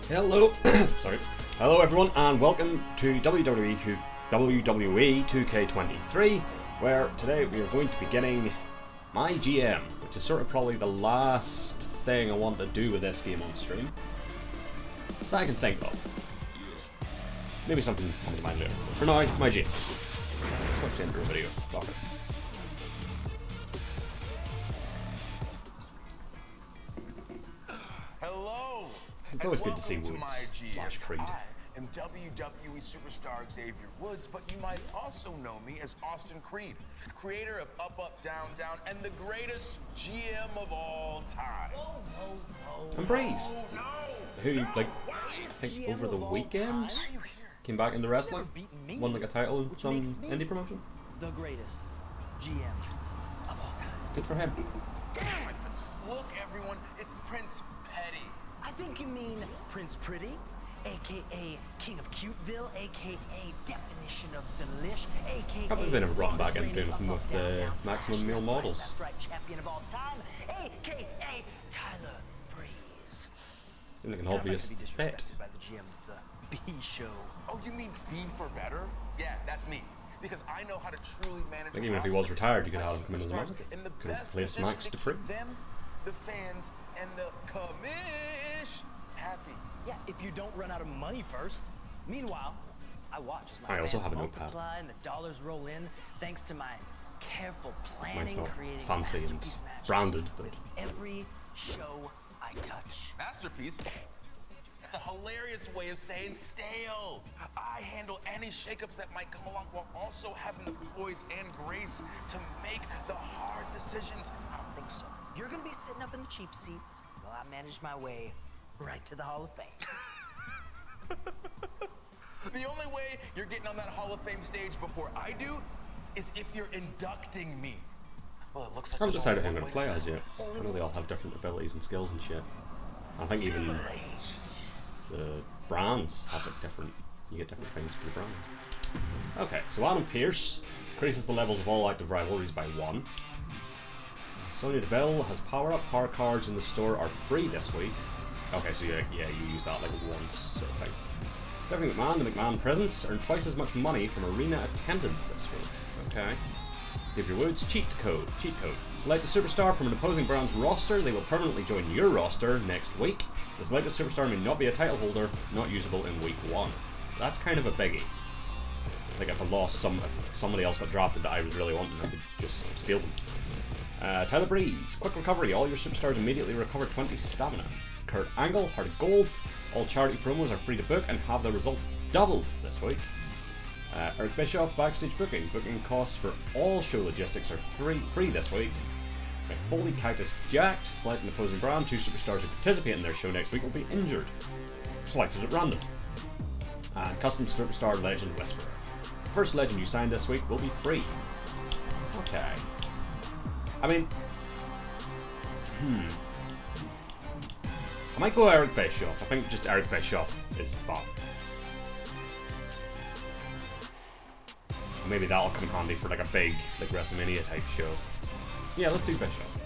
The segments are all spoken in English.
Hello, sorry. Hello everyone, and welcome to WWE 2K23, where today we are going to be getting MyGM, which is sort of probably the last thing I want to do with this game on stream that I can think of. Maybe something comes to mind later. For now, MyGM. Let's watch the intro video. Fuck it. Hello! It's always good to see Woods slash Creed. I am WWE superstar Xavier Woods, but you might also know me as Austin Creed, creator of Up, Up, Down, Down, and the greatest GM of all time. And Breeze, Oh, no! who, like, Why? I think over the weekend Why are you here? came back into wrestling, won like a title in some indie promotion. The greatest GM of all time. Good for him. Get out of my face. Look, everyone, it's Prince Petty. I think you mean Prince Pretty, aka King of Cuteville, aka Definition of Delish, aka. Can't believe they never brought him back in doing nothing with the maximum male models. Left right champion of all time, aka Tyler Breeze. Seems like an And I'm not obvious gonna be bet. disrespected by the GM of the B show. Oh, you mean B for better? Yeah, that's me. Because I know how to truly manage. I think even if he was retired, you could have him come into the market. Could have replaced Max Dupree. Them, the fans, and the commish happy. Yeah, if you don't run out of money first. Meanwhile, I watch as my I also fans have a notepad. multiply and the dollars roll in thanks to my careful Mine's planning, not creating fancy and masterpiece matches branded, but with every show I touch. Masterpiece? That's a hilarious way of saying stale. I handle any shakeups that might come along while also having the poise and grace to make the hard decisions. I don't think so. You're gonna be sitting up in the cheap seats while I manage my way right to the Hall of Fame. The only way you're getting on that Hall of Fame stage before I do is if you're inducting me. Well, it looks like I haven't there's decided who only I'm one going to way play to as yet. settle. I know they all have different abilities and skills and shit. I think even the brands have like different, you get different things for the brand. Okay, so Adam Pearce increases the levels of all active rivalries by 1. Sonya Deville has power-up. Power cards in the store are free this week. Okay, so yeah, you use that like once sort of thing. Stephanie McMahon, the McMahon presence, earned twice as much money from arena attendance this week. Okay. Xavier Woods, cheat code. Select a superstar from an opposing brand's roster. They will permanently join your roster next week. The selected superstar may not be a title holder, not usable in week 1. That's kind of a biggie. Like if I lost if somebody else got drafted that I was really wanting, I could just steal them. Tyler Breeze, quick recovery. All your superstars immediately recover 20 stamina. Kurt Angle, Heart of Gold. All charity promos are free to book and have their results doubled this week. Eric Bischoff, backstage booking. Booking costs for all show logistics are free this week. Mick Foley, Cactus Jacked. Select an opposing brand. 2 superstars who participate in their show next week will be injured. Selected at random. And custom superstar legend Whisperer. The first legend you sign this week will be free. Okay. I mean, I might go Eric Bischoff. I think just Eric Bischoff is fun. Maybe that'll come in handy for like a big, like WrestleMania type show. Yeah, let's do Bischoff.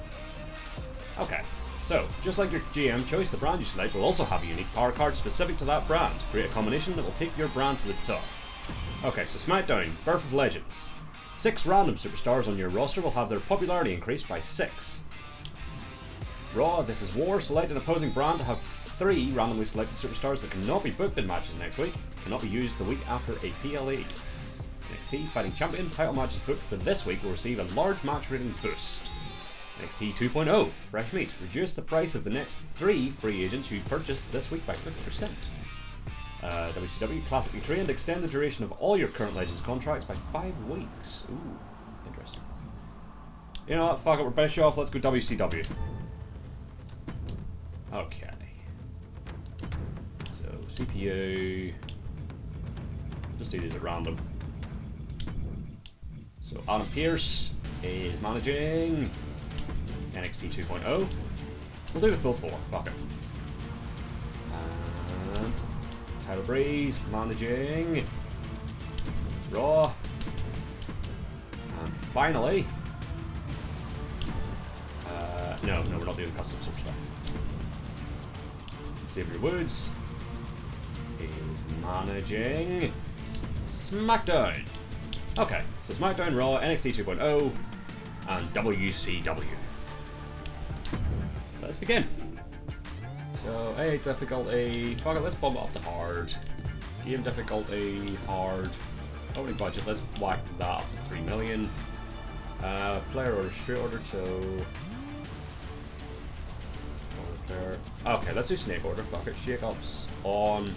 Okay, so just like your GM choice, the brand you select will also have a unique power card specific to that brand. Create a combination that will take your brand to the top. Okay, so SmackDown, Birth of Legends. 6 random superstars on your roster will have their popularity increased by 6. Raw, This Is War. Select an opposing brand to have 3 randomly selected superstars that cannot be booked in matches next week, cannot be used the week after a PLE. NXT Fighting Champion, title matches booked for this week will receive a large match rating boost. NXT 2.0, Fresh Meat. Reduce the price of the next 3 free agents you purchase this week by 50%. WCW Classically Trained, extend the duration of all your current Legends contracts by 5 weeks. Ooh, interesting. You know what, fuck it, we're Bischoff, let's go WCW. Okay. So, CPU... Just do these at random. So, Adam Pearce is managing NXT 2.0. We'll do the full 4, fuck it. And Tyler Breeze managing Raw. And finally, no, we're not doing custom superstar. Xavier Woods Managing SmackDown. Okay, so SmackDown, Raw, NXT 2.0, and WCW. Let's begin. So, A difficulty. Fuck it, let's bump it up to hard. Game difficulty, hard. Opening budget, let's whack that up to 3 million. Player order, straight order, so. Okay, let's do snake order. Fuck it, shake-ups on.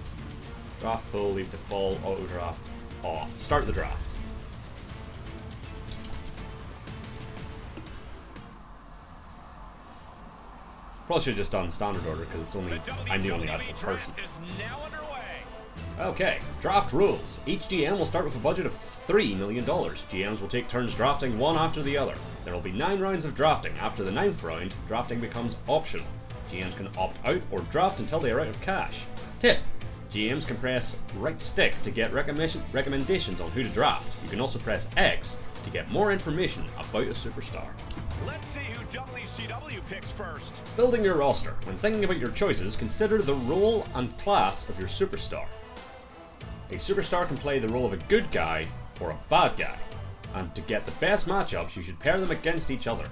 Draft pool, leave default, auto draft off. Start the draft. Probably should have just done standard order because it's only I'm the only actual person. Okay, draft rules. Each GM will start with a budget of $3 million. GMs will take turns drafting one after the other. There will be 9 rounds of drafting. After the 9th round, drafting becomes optional. GMs can opt out or draft until they are out of cash. Tip: GMs can press right stick to get recommendations on who to draft. You can also press X to get more information about a superstar. Let's see who WCW picks first. Building your roster. When thinking about your choices, consider the role and class of your superstar. A superstar can play the role of a good guy or a bad guy, and to get the best matchups, you should pair them against each other.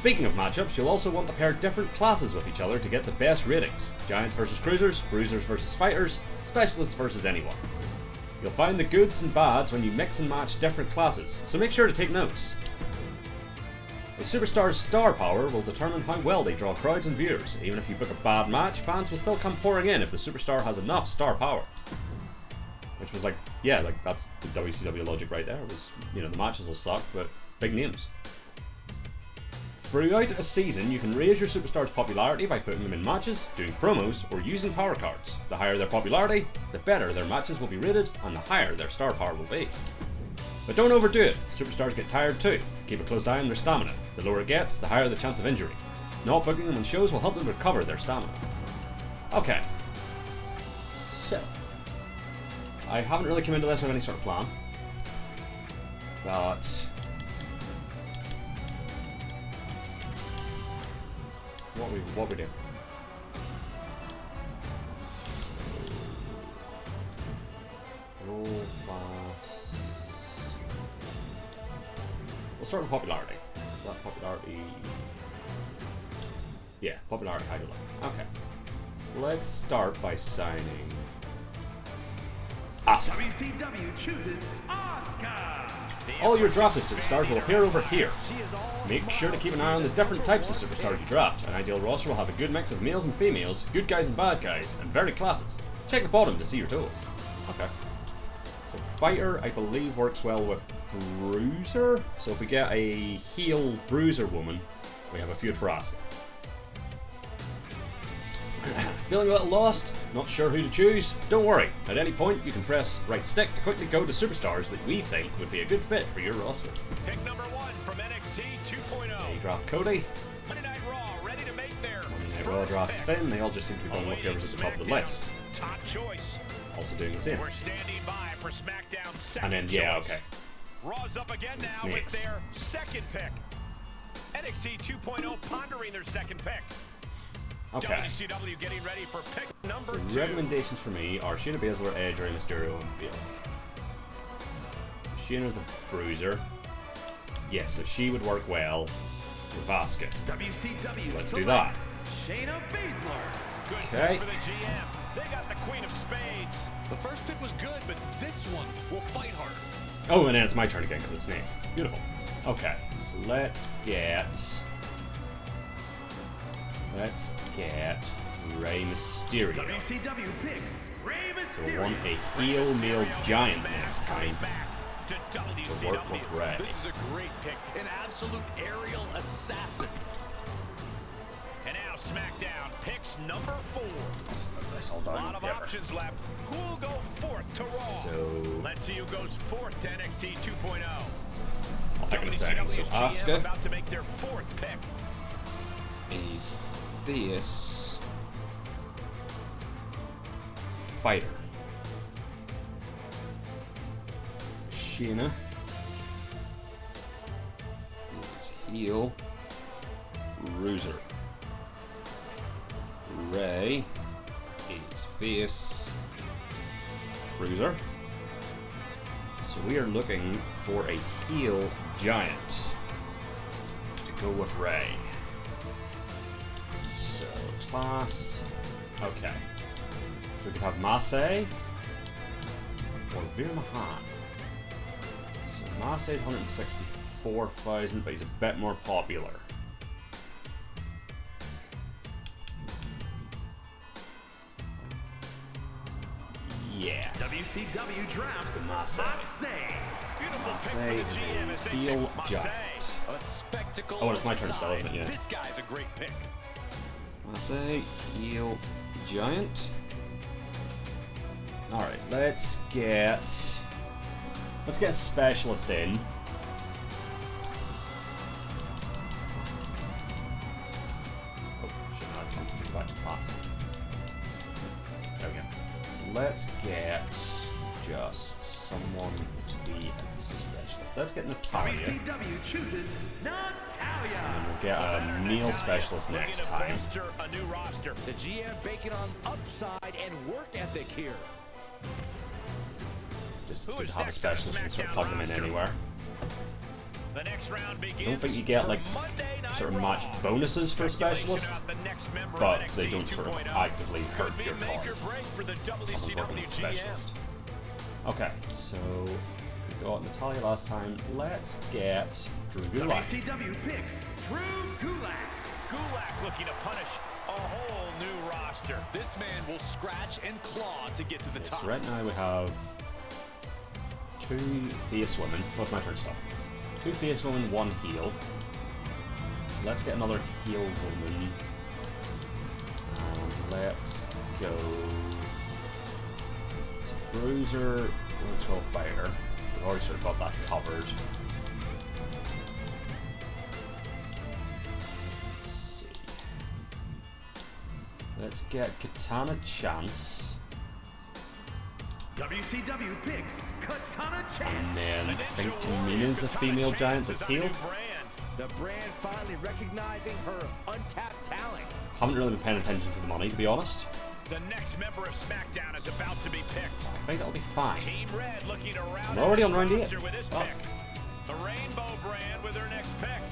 Speaking of matchups, you'll also want to pair different classes with each other to get the best ratings. Giants versus cruisers, bruisers versus fighters, specialists versus anyone. You'll find the goods and bads when you mix and match different classes, so make sure to take notes. A superstar's star power will determine how well they draw crowds and viewers. Even if you book a bad match, fans will still come pouring in if the superstar has enough star power. Which was like, yeah, like that's the WCW logic right there. It was, you know, the matches will suck, but big names. Throughout a season, you can raise your superstar's popularity by putting them in matches, doing promos, or using power cards. The higher their popularity, the better their matches will be rated, and the higher their star power will be. But don't overdo it. Superstars get tired too. Keep a close eye on their stamina. The lower it gets, the higher the chance of injury. Not booking them on shows will help them recover their stamina. Okay. So, I haven't really come into this with any sort of plan. But what we do? Roll fast. We'll start with popularity. That popularity. Yeah, popularity high to low. Okay. So let's start by signing Asuka. WCW chooses Asuka. All your drafted superstars will appear over here. Make sure to keep an eye on the different types of superstars you draft. An ideal roster will have a good mix of males and females, good guys and bad guys, and varied classes. Check the bottom to see your tools. Okay. So fighter, I believe, works well with bruiser. So if we get a heel bruiser woman, we have a feud for Asuka. Feeling a little lost? Not sure who to choose? Don't worry. At any point, you can press right stick to quickly go to superstars that we think would be a good fit for your roster. Pick number 1 from NXT 2.0. They draft Cody. Monday Night Raw ready to make their Monday Night Raw drafts Finn. They all just seem to be going with whoever's at the top of the list. Top choice. Also doing the same. We're standing by for SmackDown second And then, yeah, choice. okay. Raw's up again now with their second pick. NXT 2.0 pondering their second pick. Okay. WCW getting ready for pick number So 2. recommendations for me are Shayna Baszler, Edge, Rey Mysterio, and Bayley. So Shayna's a bruiser. Yes, so she would work well with Asuka. WCW So let's do that. Shayna Baszler. Good Okay. pick for the GM. They got the Queen of Spades. The first pick was good, but this one will fight harder. Oh, and then it's my turn again because it's snakes. Beautiful. Okay, so let's get Rey Mysterio. WCW picks Rey So Mysterio. I want a heel male giant next time To to WCW. work with Rey. This is a great pick. An absolute aerial assassin. And now SmackDown picks number 4. This all A down lot of together. options left. Who'll go 4th to Raw? So Let's see who goes 4th to NXT 2.0. I'll pick in a second. So WCW's GM Asuka about to make their 4th pick. is this fighter. Shayna is heel bruiser. Rey is face cruiser. So we are looking for a heel giant to go with Ray. So class, okay. So we could have Marseille or Veer Mahan. So Marseille's 164,000, but he's a bit more popular. Yeah. WCW draft Marseille. Marseille is a heel giant. A spectacle. Oh, it's my turn still, isn't it? Yeah. This guy's a great pick. Marseille, heel giant. Alright, let's get a specialist in. Oh, shit, no, I can't do that class. There we go. So let's get just someone to be a specialist. Let's get Natalia. WCW chooses Natalia. And we'll get a Neil specialist next time. A new roster. The GM banking on upside and work ethic here. Just Who to is have a next on the specialist and sort of SmackDown plug them in roster? anywhere. The next round begins. I don't think you get like Monday Night sort of Raw. match bonuses for specialists, Speculation about the next member but of they NXT don't sort of 2.0. actively hurt Could be your make card. or break for the Someone's working WCW with a specialist. GM. Okay, so we got Natalia last time. Let's get Drew Gulak. WCW picks Drew Gulak. Gulak looking to punish a whole new roster. This man will scratch and claw to get to the top. So right now we have two face women. What's my turn stuff? Two face women, one heel. Let's get another heel woman. Let's go Bruiser, 112 fighter. We've already sort of got that covered. Let's see. Let's get Katana Chance. WCW picks Katana Chance. And then I think Tamina's a female giant that's heel. The brand finally recognizing her untapped talent. Haven't really been paying attention to the money, to be honest. The next member of SmackDown is about to be picked. I think that'll be fine. Team Red looking to round We're already out on round 8. roster with this Oh. pick. The Rainbow brand with their next pick.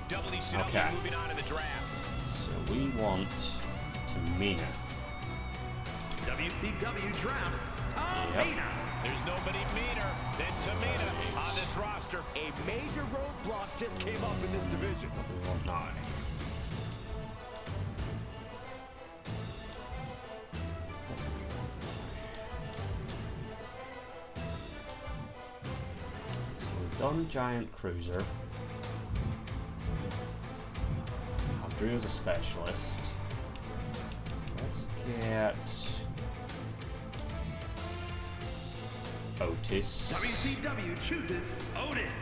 WCW Okay. moving on to the draft. So we want Tamina. WCW drafts Yep. Tamina. There's nobody meaner than Tamina on this roster. A major roadblock just came up in this division. What do we want now? So we've done Giant Cruiser. Have Drew as a specialist. Let's get Otis. WCW chooses Otis.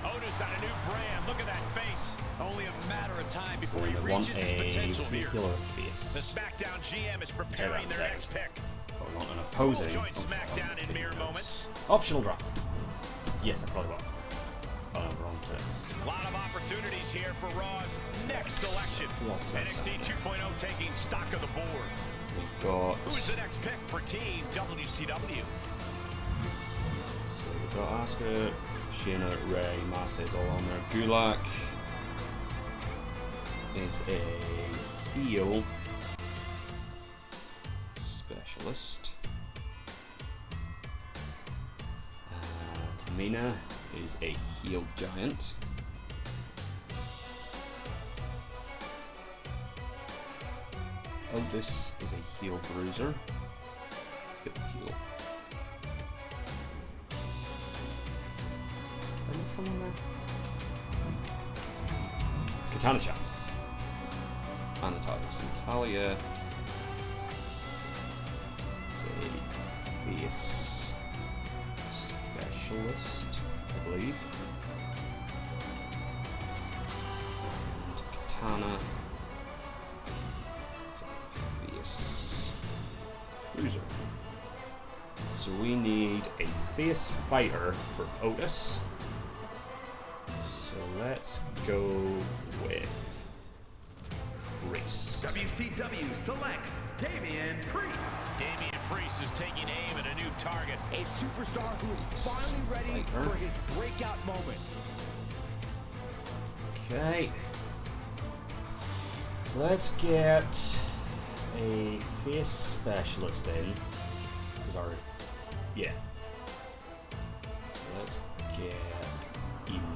Otis on a new brand. Look at that face. Only a matter of time So before he we want reaches his a potential here. killer The face. SmackDown GM is preparing their that's next pick. But we want an Who opposing. will join SmackDown in mere moments? Optional draft. Yes, I probably will. Oh, we're on to it. A lot of opportunities here for Raw's next selection. Yes, yes. NXT 2.0 taking stock of the board. We've got. Who's the next pick for Team WCW? So we've got Asuka, Shayna, Ray, Marseille's all on there. Gulak is a heel specialist. Tamina is a heel giant. Otis is a heel bruiser. Heel. Is someone there? Katana Chance. And Natalia. So Natalia is a face specialist, I believe. And Katana is a face cruiser. So we need a face fighter for Otis. So let's go with Priest. WCW selects Damian Priest. Damian Priest is taking aim at a new target. A superstar who is finally ready for his breakout moment. Okay. So let's get a face specialist in. Yeah. So let's get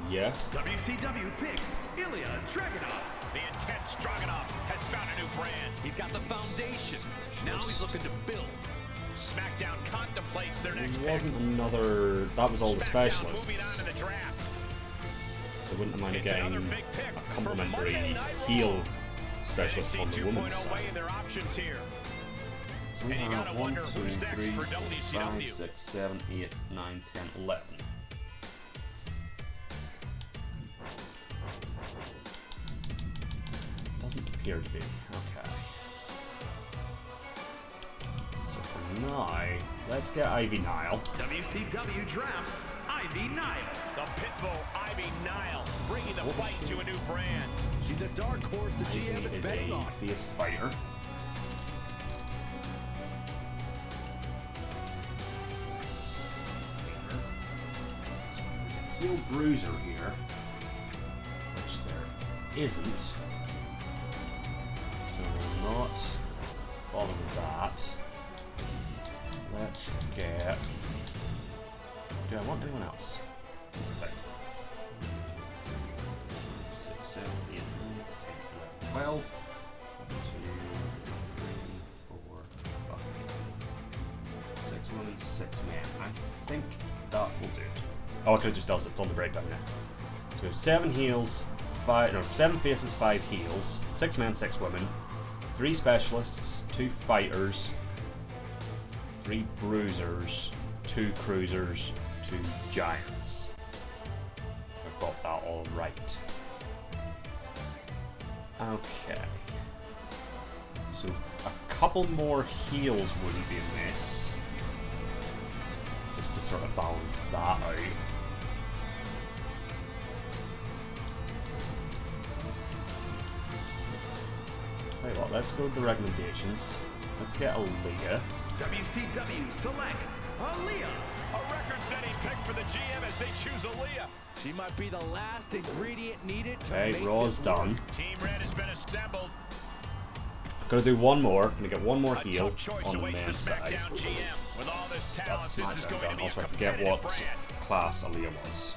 Ilya. WCW picks Ilya Dragunov. The intense Dragunov has found a new brand. He's got the foundation. Now he's looking to build. SmackDown contemplates their next pick. Wasn't another. That was all the specialists. Moving on to the draft. So wouldn't mind getting a complimentary heel specialist on the women's side. Their options here. So we have 1, 2, 3, 4, 5, 6, 7, 8, 9, 10, 11. Doesn't appear to be. Okay. So for now, let's get Ivy Nile. WCW drafts Ivy Nile. The Pitbull Ivy Nile, bringing the fight to a new brand. She's a dark horse the GM Ivy is is betting a on. face fighter. Heel bruiser here, which there isn't, so we'll not bother with that. Let's get. Do I want anyone else? Okay. 6, 7, 8, 9, 10, 11, 12. 1, 2, 3, 4, 5, 6 women, 6 men. I think that will do it. Oh, it just does it. It's on the breakdown now. So we have 7 heels, 7 faces, 5 heels, 6 men, 6 women, 3 specialists, 2 fighters, 3 bruisers, 2 cruisers, 2 giants. I've got that all right. Okay. So a couple more heels wouldn't be amiss. Just to sort of balance that out. Tell you what, let's go with the recommendations. Let's get Aaliyah. WCW selects Aaliyah. A record-setting pick for the GM as they choose Aaliyah. She might be the last ingredient needed to Okay, make Raw's this done. work. Team Red has been assembled. Gonna do one more. Gonna get one more A heel tough choice on the awaits men's side. SmackDown GM. With all this talent, That's this is SmackDown going to done. be Also, a I forget competitive what brand. class Aaliyah was.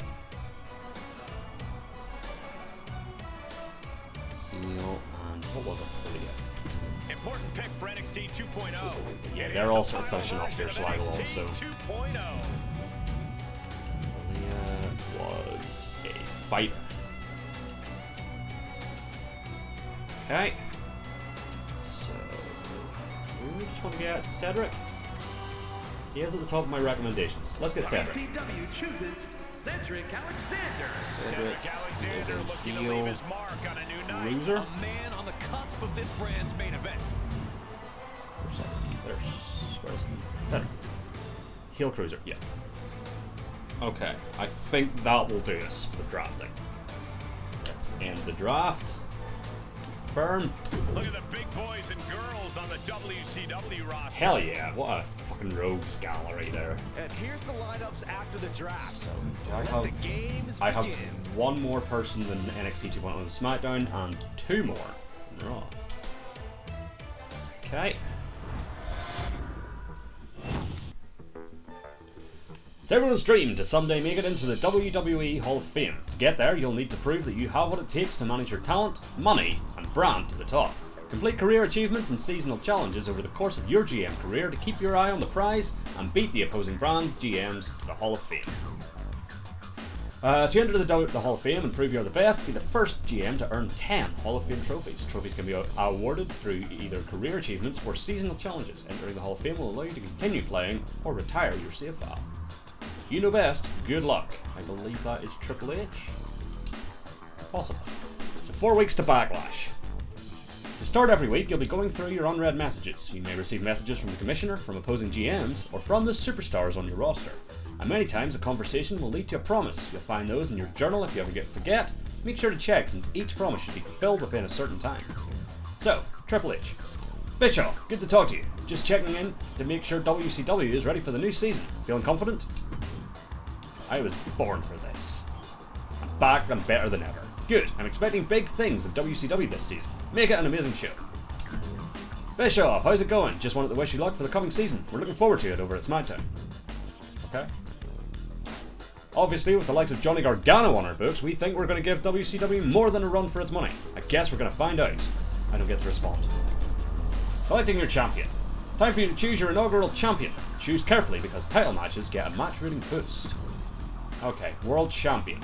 Heel and what was it? Aaliyah. Important pick for NXT 2.0. Yeah, And they're here's all the sort of final finishing off their version swag of also. NXT 2.0. Aaliyah was a fighter. Okay. So, we just want to get Cedric. He is at the top of my recommendations. Let's get Cedric. WCW chooses Cedric Alexander. Cedric is a looking to leave heel his mark on a new night. cruiser. A man on the cusp of this brand's main event. Where's Cedric? Heel cruiser, yeah. Okay, I think that will do us for drafting. Let's end the draft. Confirm. Look at the big boys and girls on the WCW roster. Hell yeah, what a fucking rogues gallery there. And here's the lineups after the draft. So, The games I have begin. one more person than NXT 2.0 on SmackDown and 2 more on Raw. Okay. It's everyone's dream to someday make it into the WWE Hall of Fame. To get there, you'll need to prove that you have what it takes to manage your talent, money, and brand to the top. Complete career achievements and seasonal challenges over the course of your GM career to keep your eye on the prize and beat the opposing brand GMs to the Hall of Fame. To enter the Hall of Fame and prove you're the best, be the first GM to earn 10 Hall of Fame trophies. Trophies can be awarded through either career achievements or seasonal challenges. Entering the Hall of Fame will allow you to continue playing or retire your save file. You know best, good luck. I believe that is Triple H. Possibly. So 4 weeks to Backlash. To start every week, you'll be going through your unread messages. You may receive messages from the Commissioner, from opposing GMs, or from the superstars on your roster. And many times a conversation will lead to a promise. You'll find those in your journal if you ever forget. Make sure to check since each promise should be fulfilled within a certain time. So, Triple H. Bischoff, good to talk to you. Just checking in to make sure WCW is ready for the new season. Feeling confident? I was born for this. I'm back and better than ever. Good, I'm expecting big things in WCW this season. Make it an amazing show. Bischoff, how's it going? Just wanted to wish you luck for the coming season. We're looking forward to it over at SmackDown. Okay. Obviously, with the likes of Johnny Gargano on our books, we think we're going to give WCW more than a run for its money. I guess we're going to find out. I don't get to respond. Selecting your champion. It's time for you to choose your inaugural champion. Choose carefully because title matches get a match rating boost. Okay, world champion.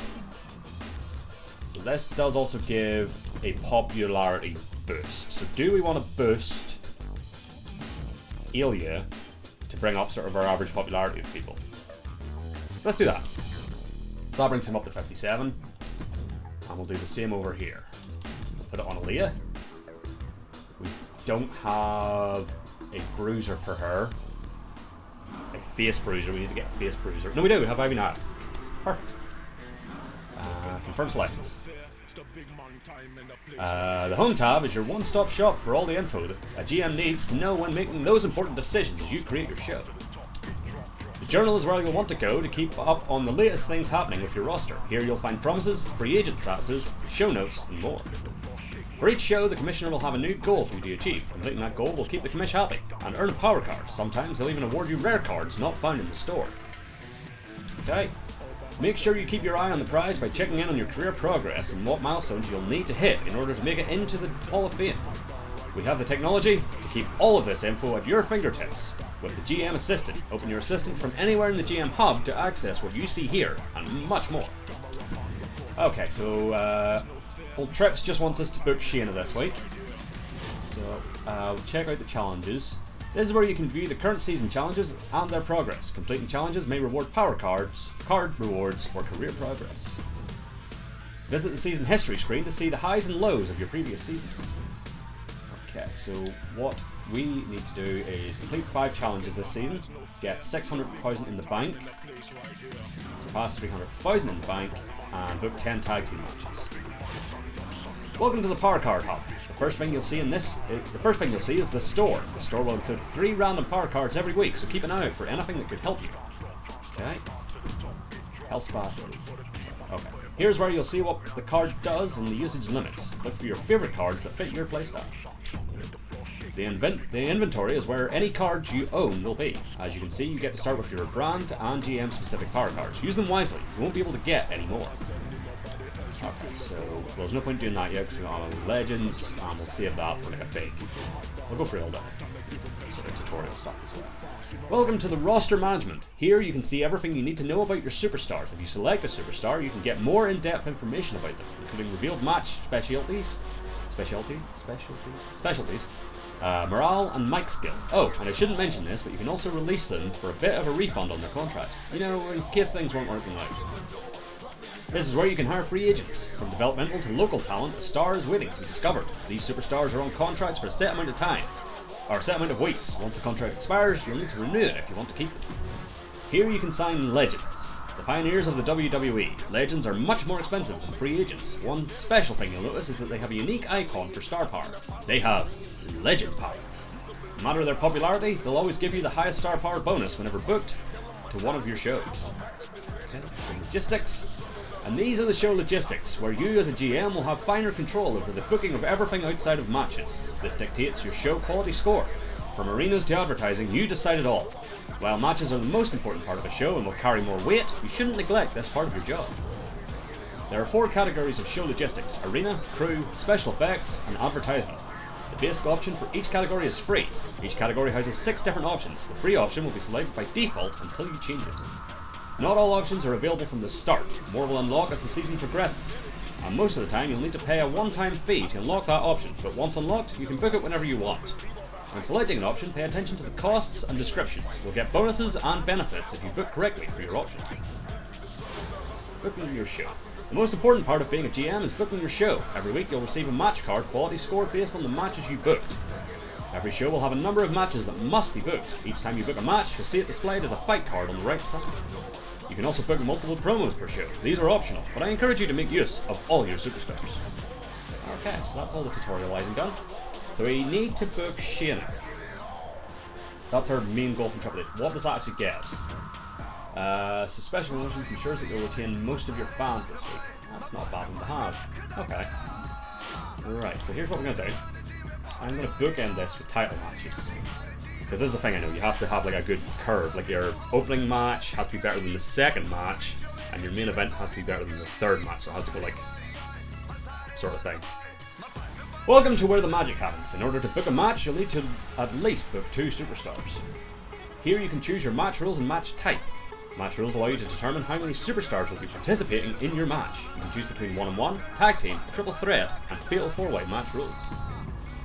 So this does also give a popularity boost. So do we want to boost Ilya to bring up sort of our average popularity of people? Let's do that. So that brings him up to 57. And we'll do the same over here. Put it on Ilya. We don't have a bruiser for her. A face bruiser. We need to get a face bruiser. No, we do. We have Ivy Nile. Perfect. Confirm selections. The home tab is your one-stop shop for all the info that a GM needs to know when making those important decisions as you create your show. The journal is where you'll want to go to keep up on the latest things happening with your roster. Here you'll find promises, free agent statuses, show notes, and more. For each show, the commissioner will have a new goal for you to achieve. Completing that goal will keep the commish happy and earn power cards. Sometimes they'll even award you rare cards not found in the store. Okay. Make sure you keep your eye on the prize by checking in on your career progress and what milestones you'll need to hit in order to make it into the Hall of Fame. We have the technology to keep all of this info at your fingertips. With the GM Assistant, open your assistant from anywhere in the GM Hub to access what you see here and much more. Okay, so Old Trips just wants us to book Shayna this week. So we'll check out the challenges. This is where you can view the current season challenges and their progress. Completing challenges may reward power cards, card rewards, or career progress. Visit the season history screen to see the highs and lows of your previous seasons. Okay, so what we need to do is complete 5 challenges this season, get 600,000 in the bank, surpass 300,000 in the bank, and book 10 tag team matches. Welcome to the Power Card Hub. The first thing you'll see is the store. The store will include 3 random power cards every week, so keep an eye out for anything that could help you. Okay. Health Spa. Okay. Here's where you'll see what the card does and the usage limits. Look for your favorite cards that fit your playstyle. The inventory is where any cards you own will be. As you can see, you get to start with your brand and GM specific power cards. Use them wisely. You won't be able to get any more. Okay, so there's no point doing that yet because we're on Legends, and we'll save that for like a big. We'll go for all that sort of tutorial stuff as well. Welcome to the roster management. Here you can see everything you need to know about your superstars. If you select a superstar, you can get more in-depth information about them, including revealed match specialties, morale, and mic skill. Oh, and I shouldn't mention this, but you can also release them for a bit of a refund on their contract. You know, in case things weren't working out. This is where you can hire free agents. From developmental to local talent, a star is waiting to be discovered. These superstars are on contracts for a set amount of time, or a set amount of weeks. Once the contract expires, you'll need to renew it if you want to keep them. Here you can sign legends, the pioneers of the WWE. Legends are much more expensive than free agents. One special thing you'll notice is that they have a unique icon for star power. They have legend power. No matter their popularity, they'll always give you the highest star power bonus whenever booked to one of your shows. Okay. Logistics. And these are the show logistics, where you as a GM will have finer control over the booking of everything outside of matches. This dictates your show quality score. From arenas to advertising, you decide it all. While matches are the most important part of a show and will carry more weight, you shouldn't neglect this part of your job. There are 4 categories of show logistics: arena, crew, special effects, and advertisement. The basic option for each category is free. Each category houses 6 different options. The free option will be selected by default until you change it. Not all options are available from the start. More will unlock as the season progresses. And most of the time you'll need to pay a one-time fee to unlock that option, but once unlocked, you can book it whenever you want. When selecting an option, pay attention to the costs and descriptions. You'll get bonuses and benefits if you book correctly for your option. Booking your show. The most important part of being a GM is booking your show. Every week you'll receive a match card quality score based on the matches you booked. Every show will have a number of matches that must be booked. Each time you book a match, you'll see it displayed as a fight card on the right side. You can also book multiple promos per show. These are optional, but I encourage you to make use of all your superstars. Okay, so that's all the tutorializing done. So we need to book Shayna. that's our main goal from Triple H. What does that actually get us? So special promotions ensures that you'll retain most of your fans this week. That's not a bad one to have. Okay. Right, so here's what we're going to do. I'm going to bookend this with title matches. Because this is the thing I know, you have to have like a good curve. Like your opening match has to be better than the second match, and your main event has to be better than the third match. So it has to go like, sort of thing. Welcome to where the magic happens. In order to book a match, you'll need to at least book 2 superstars. Here you can choose your match rules and match type. Match rules allow you to determine how many superstars will be participating in your match. You can choose between 1-on-1, tag team, triple threat, and fatal 4-way match rules.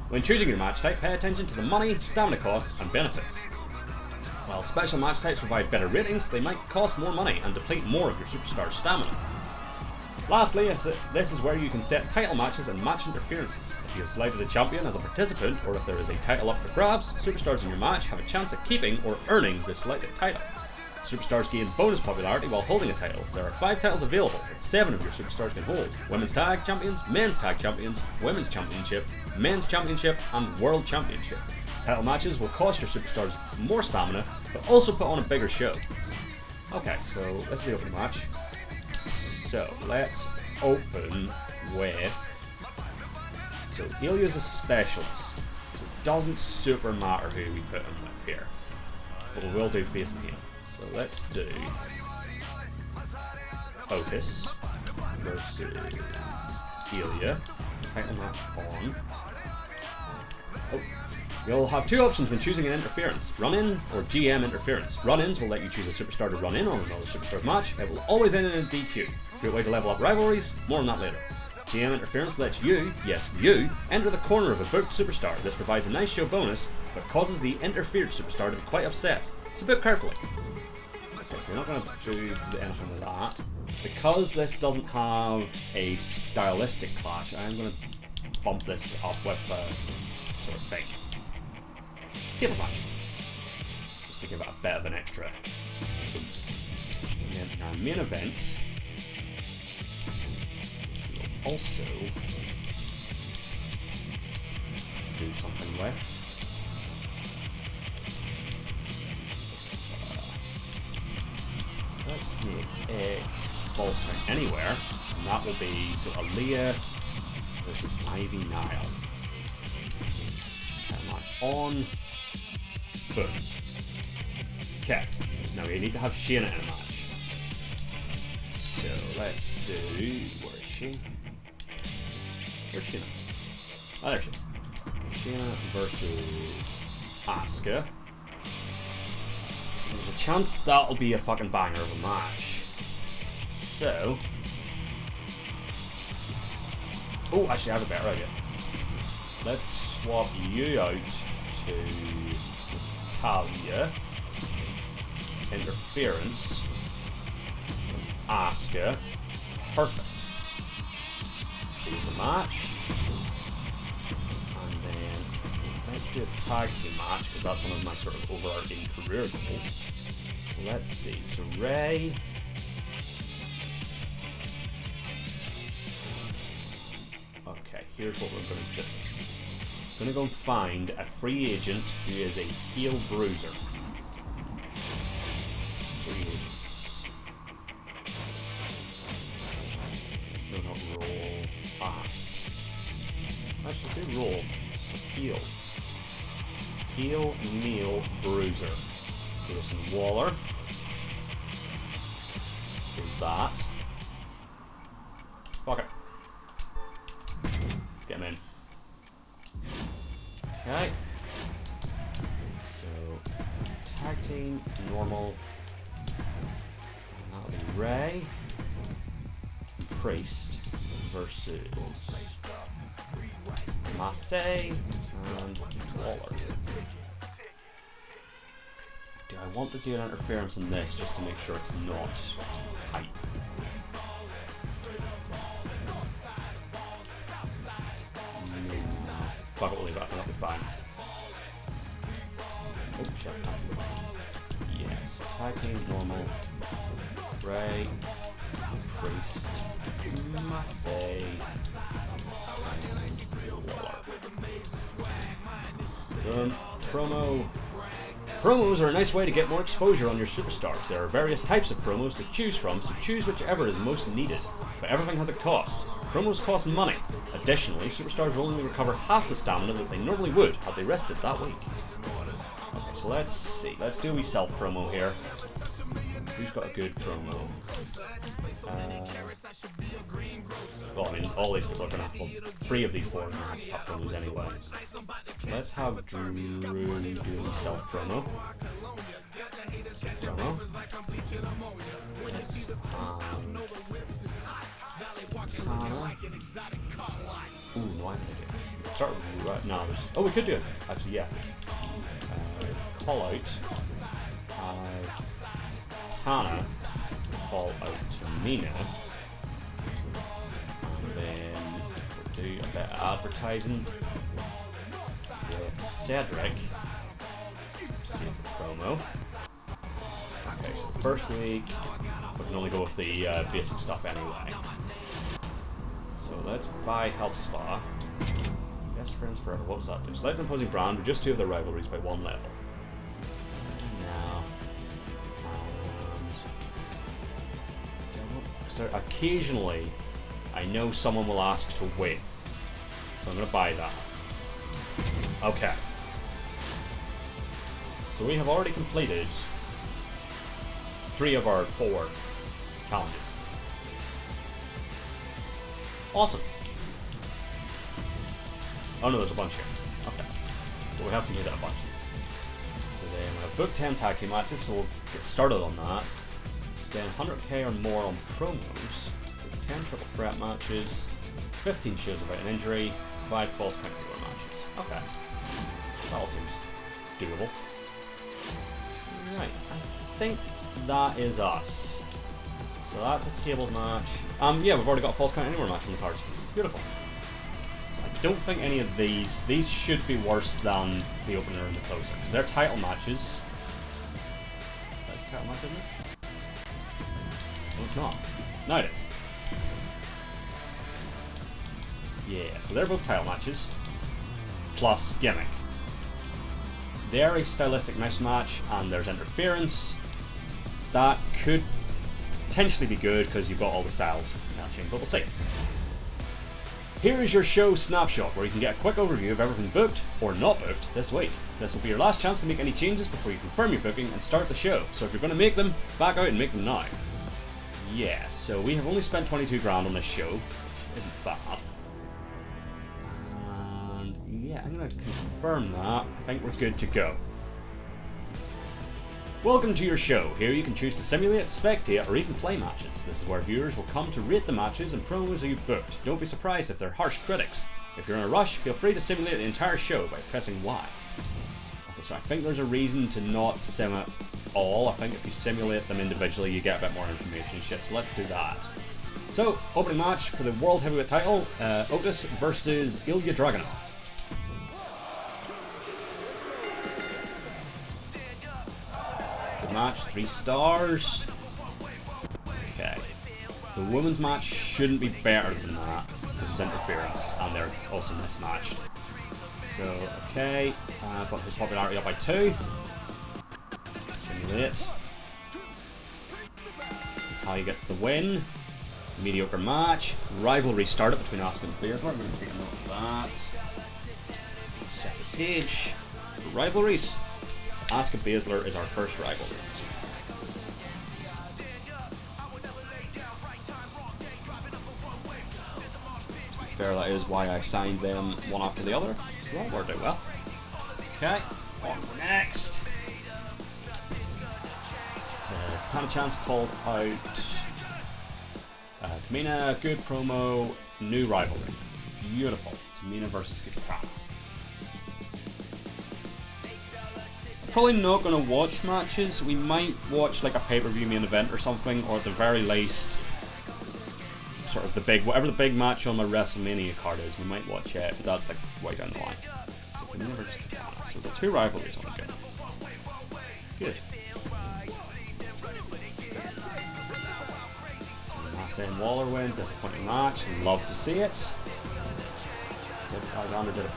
When choosing your match type, pay attention to the money, stamina costs, and benefits. While special match types provide better ratings, they might cost more money and deplete more of your superstar's stamina. Lastly, this is where you can set title matches and match interferences. If you have selected a champion as a participant, or if there is a title up for grabs, superstars in your match have a chance at keeping or earning the selected title. Superstars gain bonus popularity while holding a title. There are 5 titles available that 7 of your superstars can hold. Women's Tag Champions, Men's Tag Champions, Women's Championship, Men's Championship, and World Championship. Title matches will cost your superstars more stamina, but also put on a bigger show. Okay, so this is the opening match. So let's open with... So Ilya's a specialist, so it doesn't super matter who we put him with here. But we will do face and heel. So let's do Otis versus Ilya. Title match on. Oh. You'll have 2 options when choosing an interference, run-in or GM interference. Run-ins will let you choose a superstar to run in on another superstar's match. It will always end in a DQ. Great way to level up rivalries, more on that later. GM interference lets you, yes you, enter the corner of a booked superstar. This provides a nice show bonus, but causes the interfered superstar to be quite upset. So book carefully. Okay, so we're not going to do anything with that. Because this doesn't have a stylistic clash, I'm going to bump this up with sort of thing. Table match. Just to give it a bit of an extra. And then our main event will also do something with. Let's make it ball string anywhere, and that will be so Aaliyah versus Ivy Nile. Match on. Boom. Okay. Now we need to have Shayna in a match. So let's do. Where is she? Where's Shayna? Oh, there she is. Shayna versus Asuka. There's a chance that'll be a fucking banger of a match. So. Oh, actually, I have a better idea. Let's swap you out to Talia. Interference. Asuka. Perfect. Save the match. And then let's do a tag team match because that's one of my sort of overarching career goals. So let's see. So Ray. Okay, here's what we're going to do. I'm going to go and find a free agent who is a heel bruiser. Free agents. No, not roll. Pass. Actually, do roll. So heels. Heel, Neil, bruiser. Jason Waller. Is that. Fuck it. Let's get him in. Okay. So, tag team, normal. And that'll be Ray. Priest versus Massey and Waller. Do I want to do an interference in this just to make sure it's not hype? Fuck it, we'll leave it. That'll be fine. Oh shit, that's the button. Yes, tag team, normal. Ray, Priest, Massey, and Waller. Boom. Promo. Promos are a nice way to get more exposure on your superstars. There are various types of promos to choose from, so choose whichever is most needed. But everything has a cost. Promos cost money. Additionally, superstars will only recover half the stamina that they normally would had they rested that week. Okay, so let's see. Let's do a wee self promo here. Who's got a good promo? Well, I mean, all these people are going to have, well, 3 of these 4 are going to have promos anyway. Let's have Drew do a self promo. Let's Tana. Ooh, no, I think it. Start with you, right? No, oh, we could do it. Actually, yeah. Call out. Tana. Call out Tamina. And then we'll do a bit of advertising with Cedric. Save the promo. Okay, so the first week we can only go with the basic stuff anyway. So let's buy Health Spa. Best friends forever. What does that do? Select an opposing brand with just 2 of their rivalries by 1 level. No. So occasionally, I know someone will ask to win, so I'm going to buy that. Okay. So we have already completed 3 of our 4 challenges. Awesome. Oh no, there's a bunch here. Okay. But we have completed a bunch. So then we have booked 10 tag team matches, so we'll get started on that. Spend 100k or more on promos. 10 triple threat matches. 15 shows without an injury. 5 false count anywhere matches. Okay. That all seems doable. Right. I think that is us. So that's a tables match. Yeah, we've already got a false count anywhere match on the cards. Beautiful. So I don't think any of these should be worse than the opener and the closer, because they're title matches. That's a title match, isn't it? No, it's not. No, it is. Yeah, so they're both title matches. Plus gimmick. They're a stylistic mismatch, and there's interference. That could potentially be good because you've got all the styles matching, but we'll see. Here is your show snapshot, where you can get a quick overview of everything booked or not booked this week. This will be your last chance to make any changes before you confirm your booking and start the show. So if you're going to make them, back out and make them now. Yeah, so we have only spent 22 grand on this show, which isn't bad. And yeah, I'm going to confirm that. I think we're good to go. Welcome to your show. Here you can choose to simulate, spectate, or even play matches. This is where viewers will come to rate the matches and promos that you've booked. Don't be surprised if they're harsh critics. If you're in a rush, feel free to simulate the entire show by pressing Y. Okay, so I think there's a reason to not sim it all. I think if you simulate them individually, you get a bit more information and shit, so let's do that. So, opening match for the World Heavyweight title, Otis versus Ilya Dragunov. Good match, 3 stars. Okay. The women's match shouldn't be better than that, because there's interference, and they're also mismatched. So, okay, got his popularity up by 2. Simulate. Natalia gets the win. Mediocre match. Rivalry started between Asuka and Baszler. I'm going to take a note of that. Second page. Rivalries. Asuka Baszler is our first rivalry. To be fair, that is why I signed them one after the other. So that worked out well. Okay, on next. Tana-chan's called out. Tamina, good promo, new rivalry. Beautiful. Tamina versus Katana. Probably not going to watch matches. We might watch like a pay-per-view main event or something, or at the very least, sort of the big, whatever the big match on my WrestleMania card is, we might watch it, but that's like way down the line. So Tamina versus Katana. So the 2 rivalries on the go. Good. Saying Waller win, disappointing match, love to see it. So Alexander did a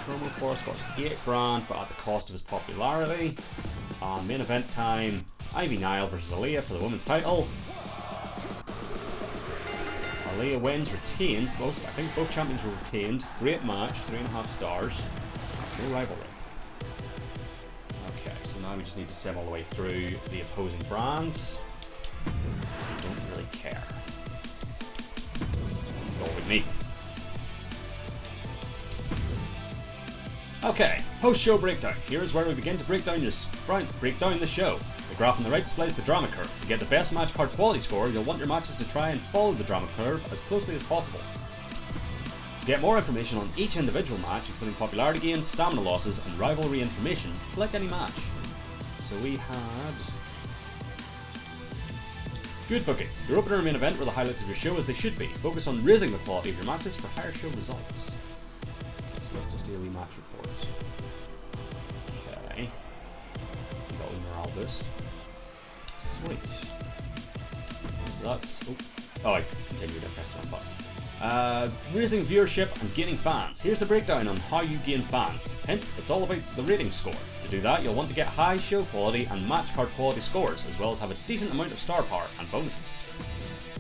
promo for us, got us 8 grand, but at the cost of his popularity. Main event time, Ivy Nile versus Aaliyah for the women's title. Aaliyah wins, retains. I think both champions were retained. Great match, 3.5 stars. No rivalry. Okay, so now we just need to sim all the way through the opposing brands. We don't really care. That's all we need. Okay, post-show breakdown. Here is where we begin to break down the show. The graph on the right displays the drama curve. To get the best match card quality score, you'll want your matches to try and follow the drama curve as closely as possible. To get more information on each individual match, including popularity gains, stamina losses, and rivalry information, select any match. So we had... Good booking. Your opener and main event were the highlights of your show as they should be. Focus on raising the quality of your matches for higher show results. So let's just do a wee match report. Okay. We got a morale boost. Sweet. So that's... Oh, I continued to press that button. Raising viewership and gaining fans. Here's the breakdown on how you gain fans. Hint, it's all about the rating score. To do that, you'll want to get high show quality and match card quality scores, as well as have a decent amount of star power and bonuses.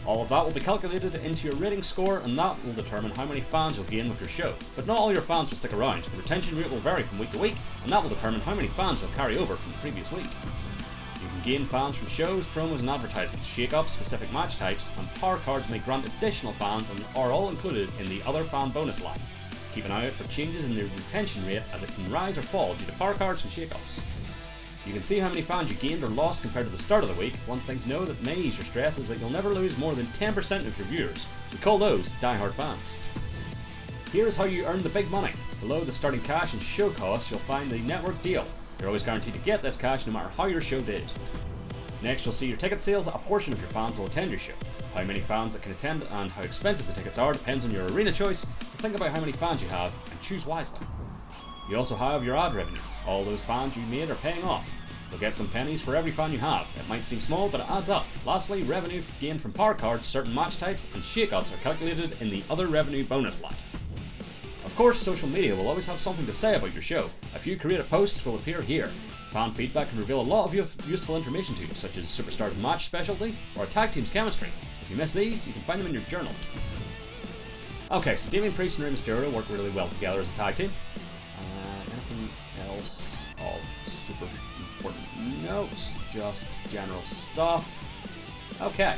All of that will be calculated into your rating score, and that will determine how many fans you'll gain with your show. But not all your fans will stick around. The retention rate will vary from week to week, and that will determine how many fans you'll carry over from the previous week. You can gain fans from shows, promos and advertisements, shake-ups, specific match types, and power cards may grant additional fans and are all included in the other fan bonus line. Keep an eye out for changes in the retention rate as it can rise or fall due to power cards and shake-ups. You can see how many fans you gained or lost compared to the start of the week. One thing to know that may ease your stress is that you'll never lose more than 10% of your viewers. We call those die-hard fans. Here's how you earn the big money. Below the starting cash and show costs, you'll find the network deal. You're always guaranteed to get this cash no matter how your show did. Next, you'll see your ticket sales. A portion of your fans will attend your show. How many fans that can attend and how expensive the tickets are depends on your arena choice, so think about how many fans you have and choose wisely. You also have your ad revenue. All those fans you made are paying off. You'll get some pennies for every fan you have. It might seem small, but it adds up. Lastly, revenue gained from power cards, certain match types, and shake-ups are calculated in the other revenue bonus line. Of course, social media will always have something to say about your show. A few creative posts will appear here. Fan feedback can reveal a lot of useful information to you, such as Superstar's match specialty or a tag team's chemistry. If you miss these, you can find them in your journal. Okay, so Damian Priest and Rey Mysterio work really well together as a tag team. Anything else of super important note? Just general stuff. Okay,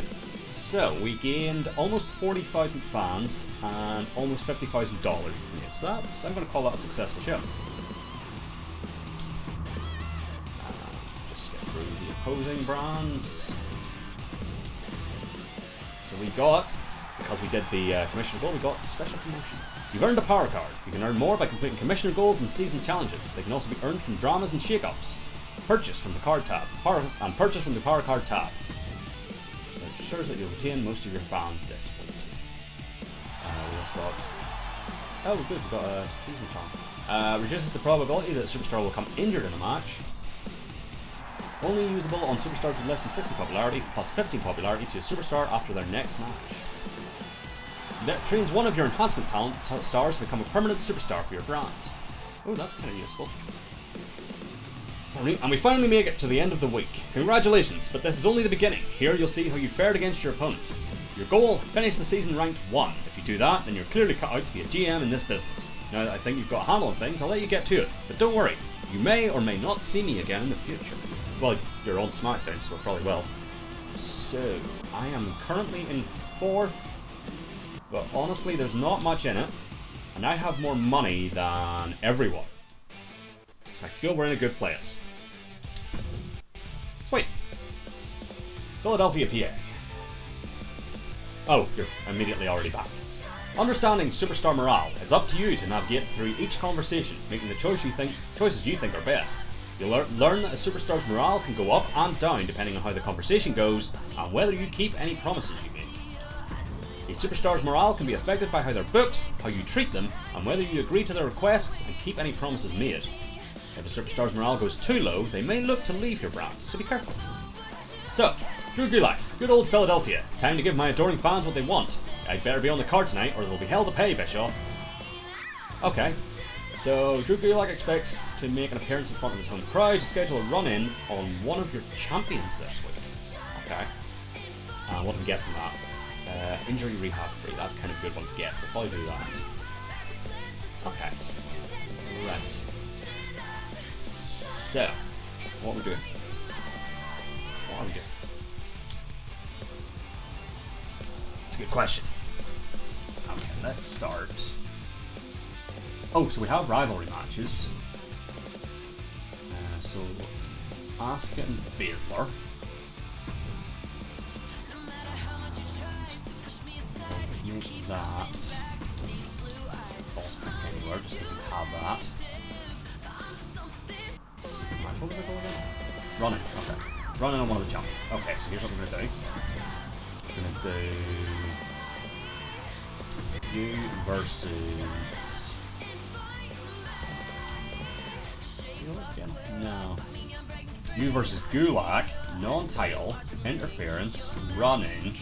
so we gained almost 40,000 fans and almost $50,000 from it. So I'm going to call that a successful show. Just get through the opposing brands. So we got, because we did the commissioner goal, we got special promotion. You've earned a power card. You can earn more by completing commissioner goals and season challenges. They can also be earned from dramas and shake-ups. Purchase from the card tab. Purchase from the power card tab. So it ensures that you'll retain most of your fans this week. We also got... Oh, good, we got a season challenge. Reduces the probability that a superstar will come injured in a match. Only usable on superstars with less than 60 popularity, plus 15 popularity to a superstar after their next match. That trains one of your enhancement talent stars to become a permanent superstar for your brand. Oh, that's kind of useful. And we finally make it to the end of the week. Congratulations, but this is only the beginning. Here you'll see how you fared against your opponent. Your goal, finish the season ranked 1. If you do that, then you're clearly cut out to be a GM in this business. Now that I think you've got a handle on things, I'll let you get to it. But don't worry, you may or may not see me again in the future. Well, you're on SmackDown, so probably will. So, I am currently in 4th, but honestly there's not much in it, and I have more money than everyone. So I feel we're in a good place. Sweet. Philadelphia, PA. Oh, you're immediately already back. Understanding superstar morale. It's up to you to navigate through each conversation, making the choices you think are best. You'll learn that a superstar's morale can go up and down depending on how the conversation goes and whether you keep any promises you make. A superstar's morale can be affected by how they're booked, how you treat them, and whether you agree to their requests and keep any promises made. If a superstar's morale goes too low, they may look to leave your brand, so be careful. So, Drew Gulak, good old Philadelphia. Time to give my adoring fans what they want. I'd better be on the card tonight or they'll be hell to pay, Bischoff. Okay, So, Drew Gulak expects to make an appearance in front of his home crowd to schedule a run-in on one of your champions this week. Okay. What do we get from that? Injury rehab free. That's kind of a good one to get, so I'll probably do that. Okay. Right. So, what are we doing? What are we doing? That's a good question. Okay, let's start. Oh, so we have rivalry matches. So, Asuka and Baszler. Make that. False pick anywhere, just because we have that. What was it called again? Running, okay. Running on one of the champions. Okay, so here's what we're gonna do. We're gonna do you versus. You know this again? No. You versus Gulak, non-title, interference, running,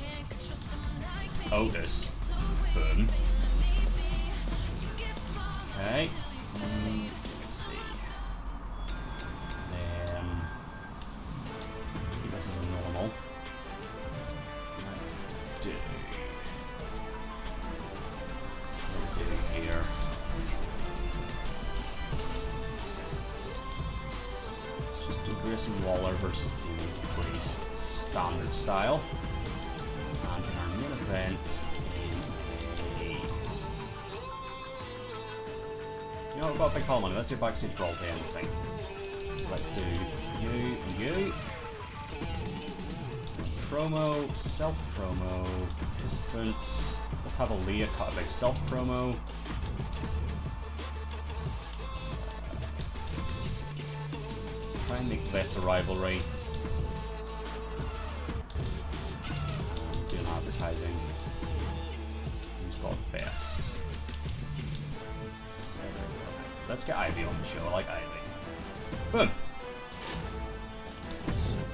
Otis. Boom. Okay. Let's see. Then keep this as normal. Let's do. What do we do here? Let's just do Grayson Waller versus Demon Priest standard style. And in our main event. You know, we've got a big call money. Let's do backstage brawl to anything. So let's do you and you. Promo, self-promo, participants. Let's have Aaliyah cut a big self-promo. Try and make this a rivalry. Doing advertising. Who's got the best? Let's get Ivy on the show. I like Ivy. Boom.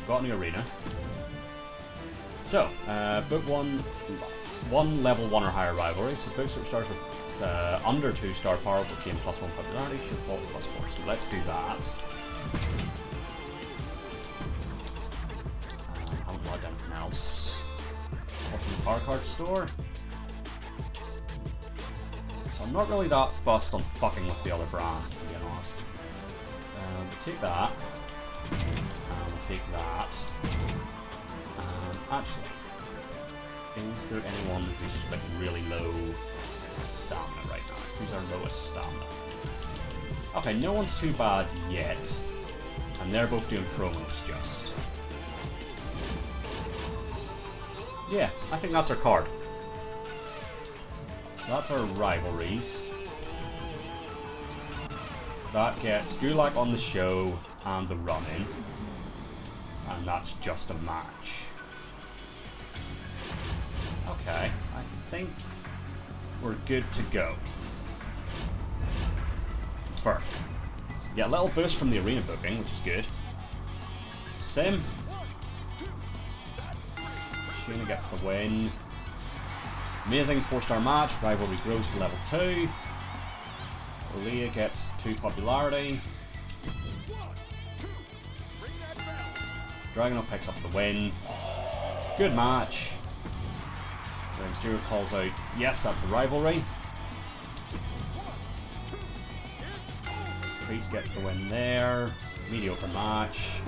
Got in the arena. So, book one level 1 or higher rivalry. So book superstars with under 2-star power but gain +1 popularity should fall +4. So let's do that. I haven't logged anything else. What's in the power card store? So I'm not really that fussed on fucking with the other brands, to be honest. Take that. Take that. Actually, is there anyone who's like really low stamina right now? Who's our lowest stamina? Okay, no one's too bad yet. And they're both doing promos just. Yeah, I think that's our card. So that's our rivalries. That gets Gulak on the show and the run-in. And that's just a match. Okay, I think we're good to go. Perfect. So we get a little boost from the arena booking, which is good. So Sim. Shayna gets the win. Amazing 4-star match. Rivalry grows to level 2. Aaliyah gets 2 popularity. Dragunov picks up the win. Good match. Mysterio calls out, yes, that's a rivalry. Priest gets the win there. Mediocre match.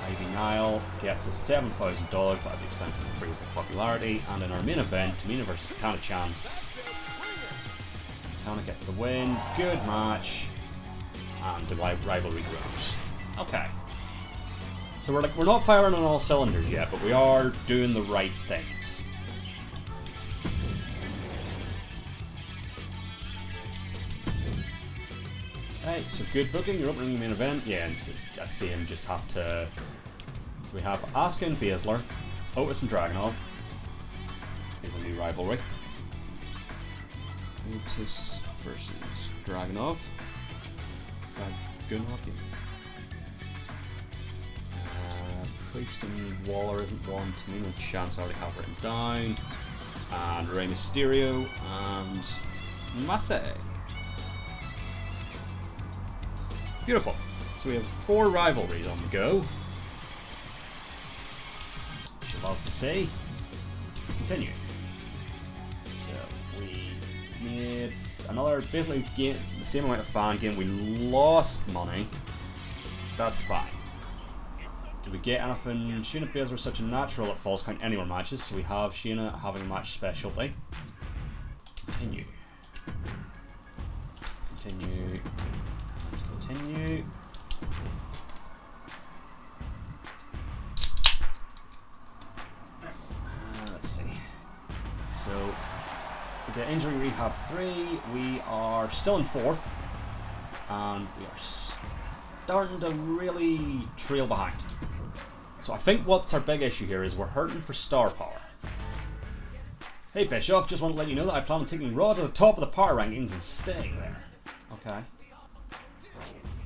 Ivy Nile gets a $7,000 but at the expense of the free popularity. And in our main event, Tamina versus Katana Chance. Katana gets the win. Good match. And the rivalry grows. Okay. So we're not firing on all cylinders yet, but we are doing the right things. Right, so good booking. You're opening the main event. Yeah, and so I see him just have to. So we have Asuka and Baszler, Otis and Dragunov. Here's a new rivalry. Otis versus Dragunov. Dragunov. Priest and Waller isn't one. Tamina Chance already have written down. And Rey Mysterio and Massey. Beautiful. So we have 4 rivalries on the go. Which you love to see. Continue. So we made another, basically game, the same amount of fan game. We lost money. That's fine. Did we get anything? Shayna Baszler is such a natural at Falls Count Anywhere matches, so we have Shayna having a match specialty. Continue. Continue. Continue. Let's see. So, we get injury rehab 3. We are still in 4th, and we are starting to really trail behind. So I think what's our big issue here is we're hurting for star power. Hey Bischoff, just want to let you know that I plan on taking Raw to the top of the power rankings and staying there. Okay.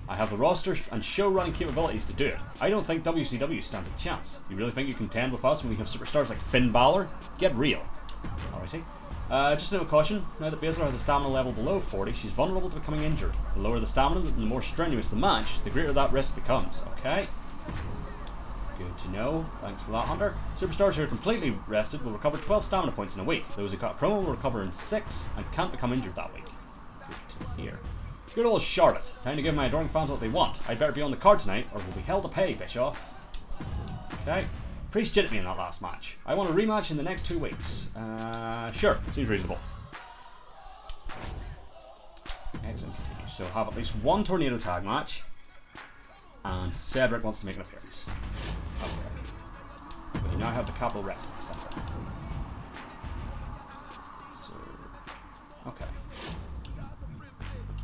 I have the roster and show running capabilities to do it. I don't think WCW stands a chance. You really think you contend with us when we have superstars like Finn Balor? Get real. Alrighty. Just a note of caution, now that Baszler has a stamina level below 40, she's vulnerable to becoming injured. The lower the stamina, the more strenuous the match, the greater that risk becomes. Okay. Good to know. Thanks for that, Hunter. Superstars who are completely rested will recover 12 stamina points in a week. Those who cut a promo will recover in 6 and can't become injured that week. Good to hear. Good old Charlotte. Time to give my adoring fans what they want. I'd better be on the card tonight or we'll be hell to pay, Bischoff. Okay. Priest jidded me in that last match. I want a rematch in the next 2 weeks. Sure. Seems reasonable. Excellent. Continue. So have at least 1 tornado tag match. And Cedric wants to make an appearance. Okay. We now have the Capital Wrestling Center. So, okay.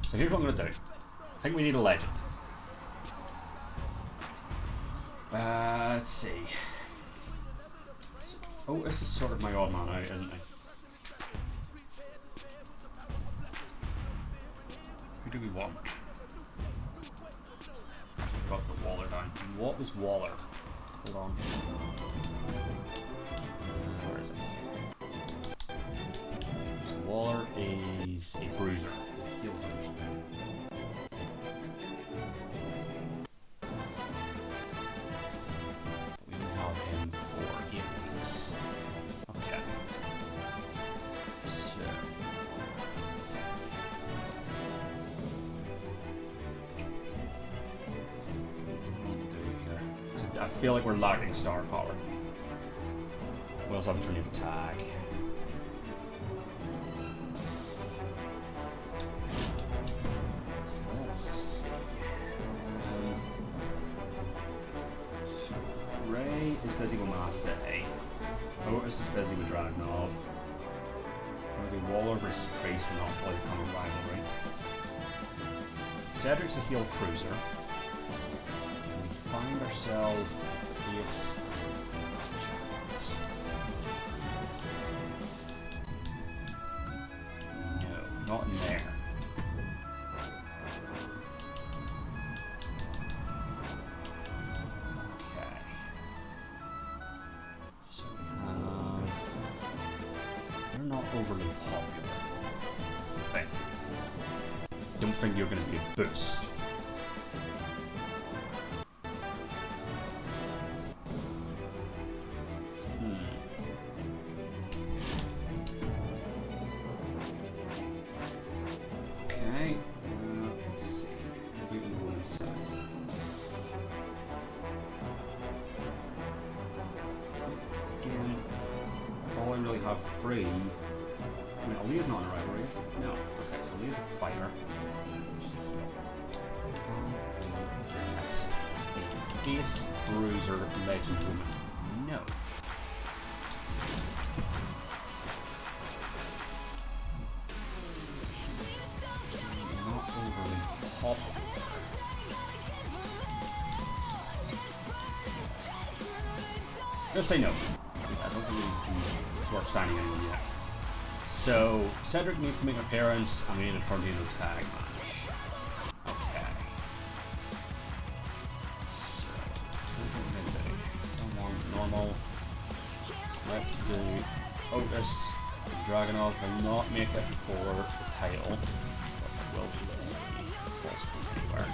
So here's what I'm going to do. I think we need a legend. Let's see. Oh, this is sort of my odd man out, isn't it? Who do we want? We've got the Waller down. What was Waller? Hold on. Where is it? So Waller is a bruiser. He's a heel bruiser. We only have him for 8 weeks. Okay. So. I feel like we're lacking star power. We also have a tornado tag. So let's see. Ray is busy with Marseille. Otis is busy with Dragunov. We're going to do Waller versus Priest and hopefully become a rivalry. Cedric's a heel cruiser. Find ourselves a face. No, not in there. Okay. So we have. You're not overly popular. That's the thing. Don't think you're going to be a boost. Free. I mean, Aaliyah's not in a rivalry. No. Okay, so Aaliyah's a fighter. She's a heel. That's a face bruiser legend woman. No. Not overly popular. Just say no. I don't think it's worth signing anyone yet. So, Cedric needs to make an appearance, and we need a tornado tag match. Okay. So, normal. Let's do Otis and Dragunov will not make it for the title, but will be the false count anywhere.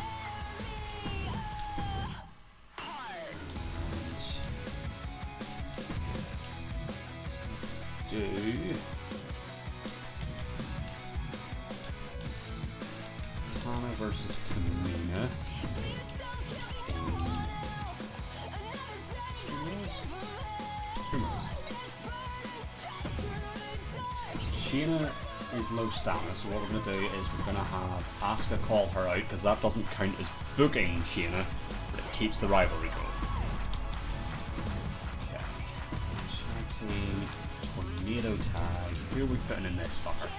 do Tana versus Tamina. Shayna is low stamina, so what we're going to do is we're going to have Asuka call her out, because that doesn't count as booking Shayna, but it keeps the rivalry going. Okay. Tag team, tornado tag. Who are we putting in this fucker?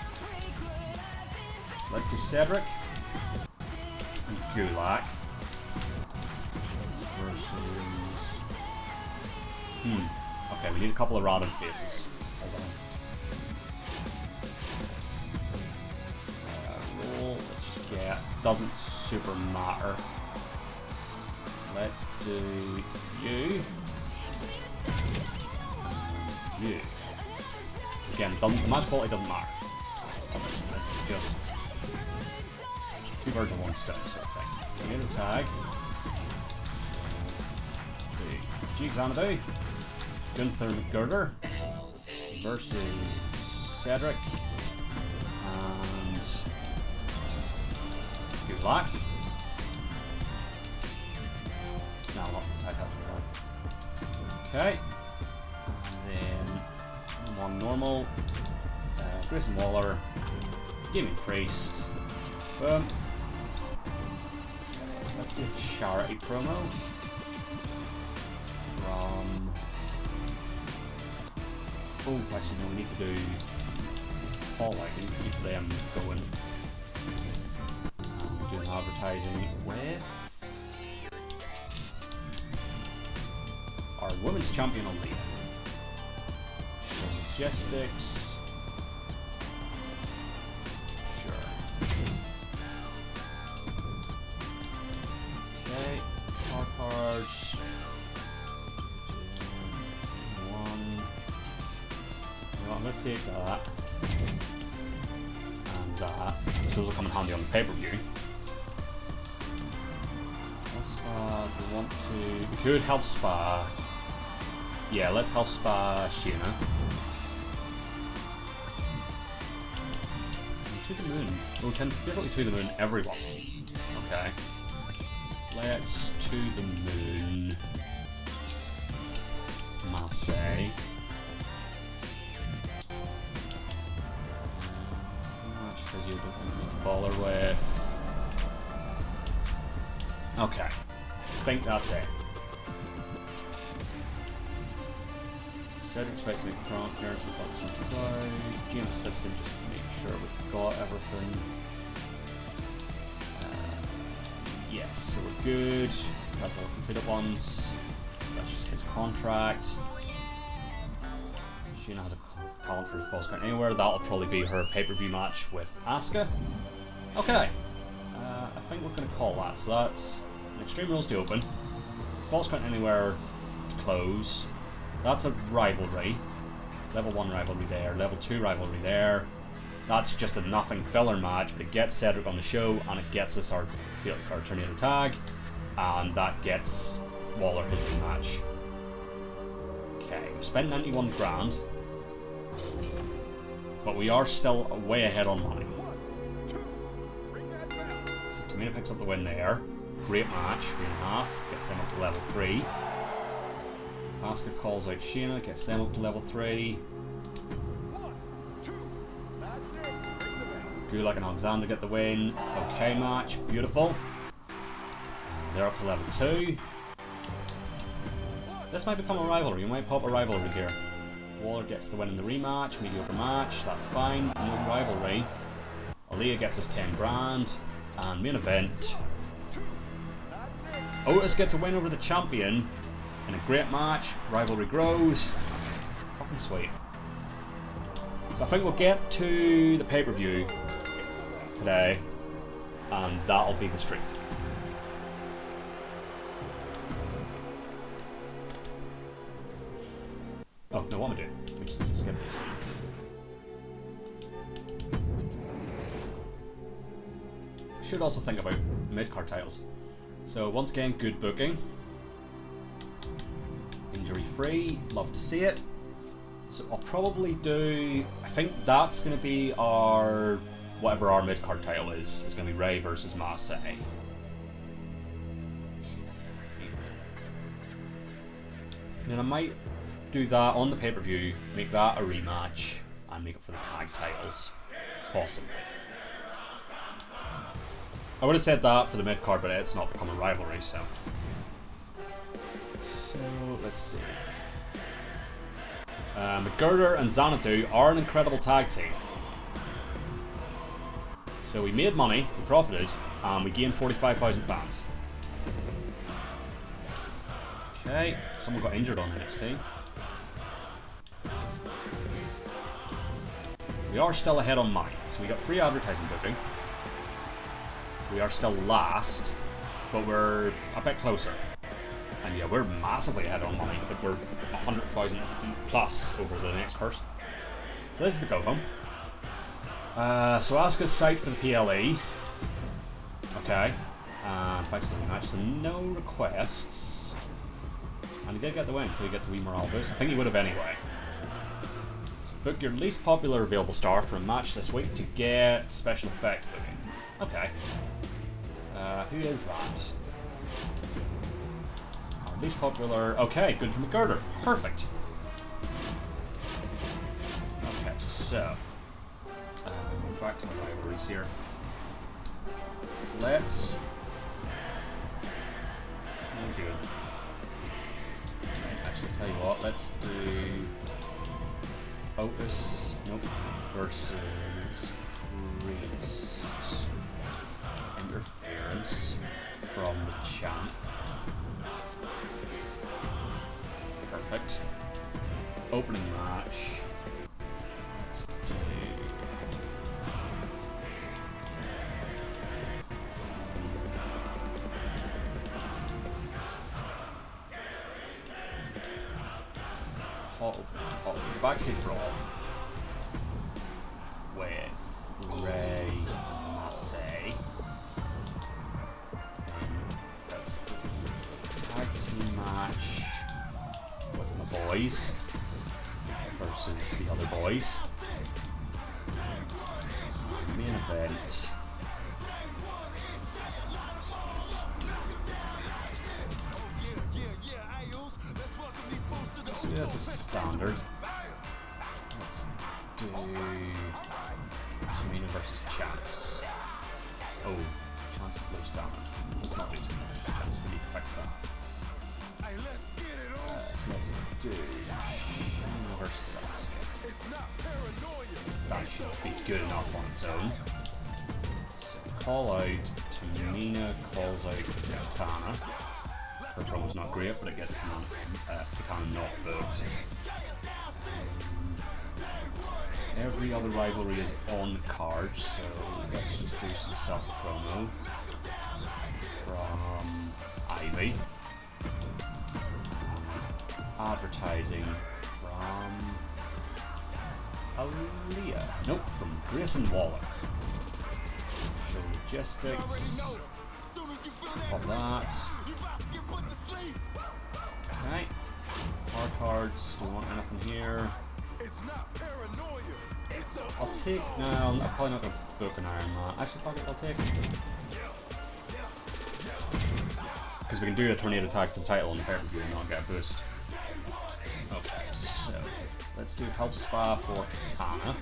So let's do Cedric and Gulak versus... Okay, we need a couple of random faces. Hold on. Roll, let's just get... Doesn't super matter. So let's do you. You. Again, the match quality doesn't matter. This is just... two birds with one stone sort of thing. Tornado tag. G Xanadu. Gunther McGregor versus Cedric and Gulak. No, not tag has okay. And then one normal. Grayson Waller. Damien Priest. Boom. Let's do a charity promo from... Oh, actually no, we need to do Paul, I can keep them going. Doing advertising with our women's champion Aaliyah. Logistics. Sure. Okay, cards. I'm going to take that and that. Those will come in handy on the pay-per-view. Health Spa, do we want to... We could Health Spa. Yeah, let's Health Spa Shayna. To the moon. Oh, basically to the moon, everyone. Okay. Let's to the moon. Marseille. You don't think we need to ball her with. Okay. I think that's it. Cedric's facing a prompt, Garrett's got some play. GM assistant, just make sure we've got everything. Yes, so we're good. That's all completed ones. That's just his contract. Shayna has a talent for False Count Anywhere. That'll probably be her pay-per-view match with Asuka. Okay. I think we're going to call that. So that's Extreme Rules to open. False Count Anywhere to close. That's a rivalry. Level 1 rivalry there. Level 2 rivalry there. That's just a nothing filler match, but it gets Cedric on the show, and it gets us our tornado tag, and that gets Waller his rematch. Okay, we've spent 91 grand. But we are still way ahead on money. So Tamina picks up the win there. Great match, 3.5. Gets them up to level 3. Asuka calls out Shayna, gets them up to level 3. Gulak and Alexander get the win. Okay match, beautiful. They're up to level 2. This might become a rivalry. You might pop a rivalry here. Waller gets the win in the rematch, mediocre match, that's fine, no rivalry. Aaliyah gets us 10 grand, and main event. Otis gets a win over the champion in a great match, rivalry grows. Fucking sweet. So I think we'll get to the pay-per-view today, and that'll be the stream. Oh, no, what am I doing? We just need to skip this. Should also think about mid-card titles. So, once again, good booking. Injury-free, love to see it. So I'll probably do... I think that's going to be our... whatever our mid-card title is. It's going to be Ray versus Marseille. And then I might do that on the pay-per-view, make that a rematch, and make it for the tag titles. Possibly. I would have said that for the mid-card, but it's not become a rivalry, so... So, let's see. McGirder and Xanadu are an incredible tag team. So we made money, we profited, and we gained 45,000 fans. Okay, someone got injured on NXT. We are still ahead on money, so we got free advertising booking. We are still last, but we're a bit closer. And yeah, we're massively ahead on money, but we're 100,000 plus over the next person. So this is the go home. So Asuka's site for the PLE. Okay. And back to the match, so no requests. And he did get the win, so he gets a wee morale boost. I think he would have anyway. So book your least popular available star for a match this week to get special effect booking. Okay. Who is that? Our least popular. Okay, good for McGirder. Perfect. Okay, so. Back to my rivalries here. So let's. Oh, good. Actually, tell you what, let's do. Otis. Nope. Versus Priest. Interference from the champ. Perfect. Opening match. Let's do. Backstage brawl with Ray Marseille. That's the tag team match with my boys versus the other boys. Main event. So that's a standard. Do Tamina versus Chance. Oh, Chance is low stamina. Let's not do Chance. We need to fix that. So let's do Tamina versus Asuka. That should be good enough on its own. So call out Tamina, calls out Katana. Her promo's not great, but it gets Katana not booked. Every other rivalry is on the card, so let's just do some self-promo from Ivy. Advertising from Aaliyah. Nope, from Grayson Waller. Show logistics. Pop that. Okay. Our cards, do you want anything here? I'll take. No, I'm probably not going to book an Iron Man. Actually, fuck it, I'll take. Because we can do a tornado tag for the title on the pay-per-view and not get a boost. Okay, so let's do Health Spa for Katana.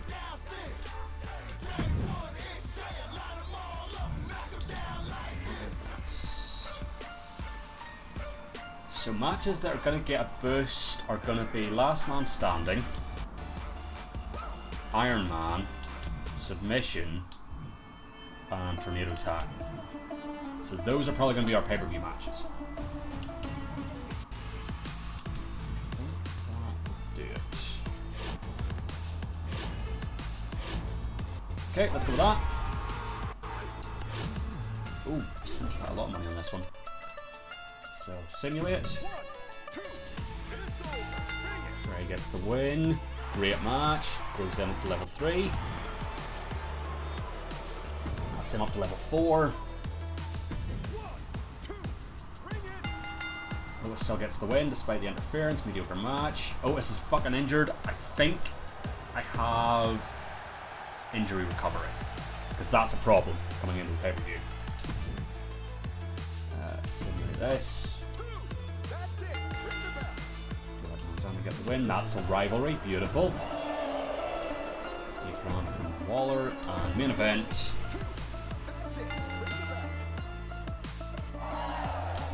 So matches that are going to get a boost are going to be Last Man Standing, Iron Man, Submission, and Tornado Tag. So those are probably going to be our pay-per-view matches. Do it. Okay, let's go with that. Ooh, I spent quite a lot of money on this one. So, simulate. Ray gets the win. Great match. Goes then up to level 3. That's him up to level 4. Otis still gets the win despite the interference. Mediocre match. Otis is fucking injured. I think I have injury recovery, because that's a problem coming into the pay-per-view. Simulate this. Time to get the win. That's a rivalry. Beautiful. $8 grand from Waller. And main event.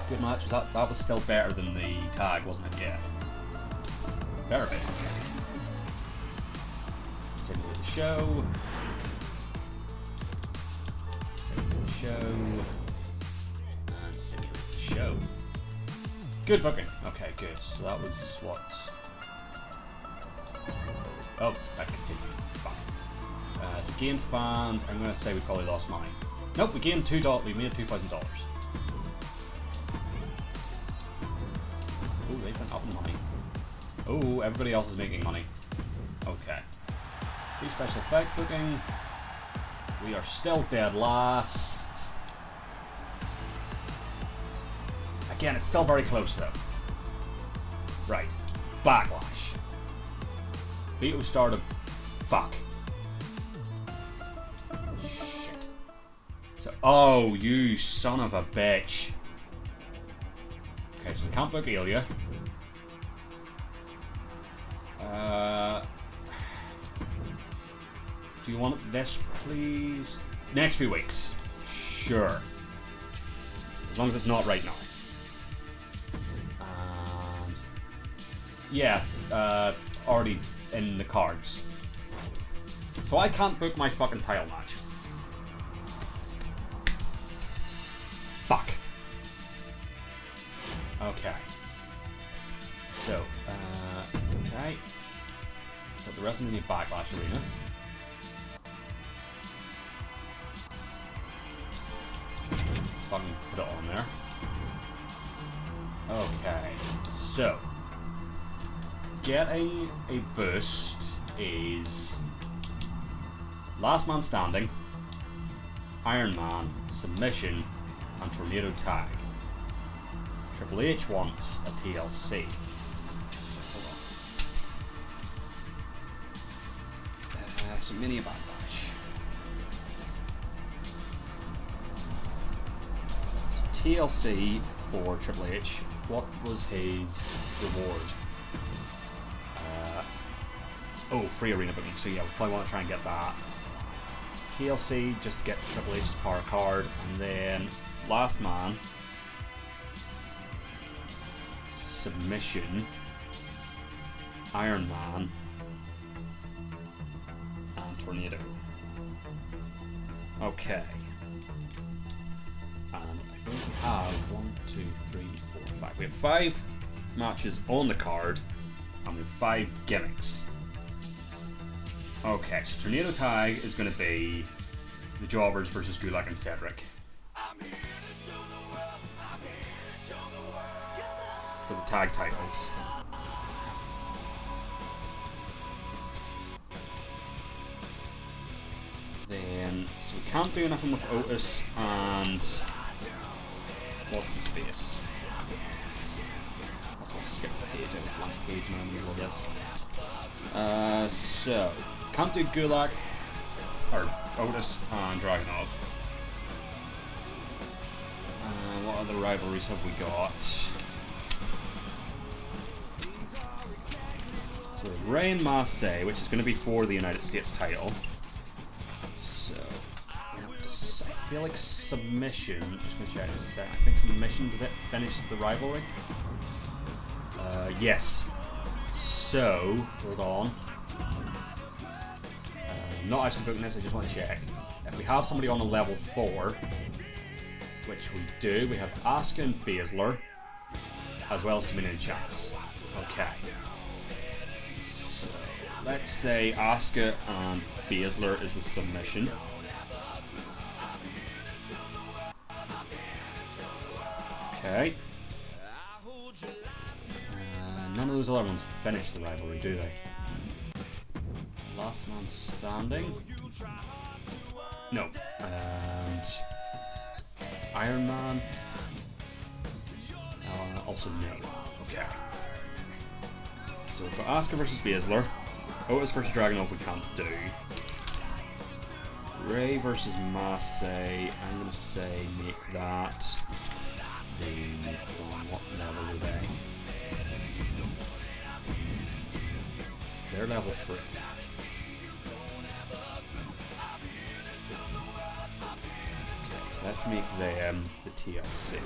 Good match. That was still better than the tag, wasn't it? Yeah. Better bit. Simulate the show. Simulate the show. And simulate the show. Good booking. Okay, good. So that was what? Oh, that continued. Fine. So gained fans. I'm going to say we probably lost money. Nope, we gained $2. We made $2,000. Oh, they went up in money. Oh, everybody else is making money. Okay. 3 special effects booking. We are still dead last. Again, it's still very close though. Right. Backlash. Vito started. Fuck. Shit. So, oh, you son of a bitch. Okay, so we can't book Ilya. Do you want this, please? Next few weeks. Sure. As long as it's not right now. And yeah, already in the cards. So I can't book my fucking title match. Fuck. Okay. So, okay. Got the WrestleMania Backlash Arena. Let's fucking put it on there. Okay. So, getting a boost is Last Man Standing, Iron Man, Submission, and Tornado Tag. Triple H wants a TLC. Hold on. So Mania Backlash. So TLC for Triple H. What was his reward? Oh, free arena booking. So yeah, we probably want to try and get that. So TLC just to get Triple H's power card, and then Last Man. Submission, Iron Man, and Tornado. Okay. And I think we have 1, 2, 3, 4, 5. We have 5 matches on the card, and we have 5 gimmicks. Okay, so Tornado Tag is going to be the Jobbers versus Gulak and Cedric. For the tag titles. Then, so we can't do anything with Otis and what's his face? That's why I skipped the page. I was blank page now in the middle of this. So can't do Gulak or Otis and Dragunov. What other rivalries have we got? So Rey and Marseille, which is going to be for the United States title. So I feel like Submission. I'm just going to check this a second. I think Submission, does it finish the rivalry? Yes. So hold on. I'm not actually booking this. I just want to check. If we have somebody on a level 4, which we do, we have Asuka and Baszler, as well as Tamina and Chance. Okay. Let's say Asuka and Baszler is the submission. Okay. None of those other ones finish the rivalry, do they? Last Man Standing? No. And Iron Man? Also no. Okay. So we've got Asuka versus Baszler. Otis versus Dragunov we can't do. Ray versus Massey. I'm gonna say make that the what level are they? They're level 3. Let's make them the TLC.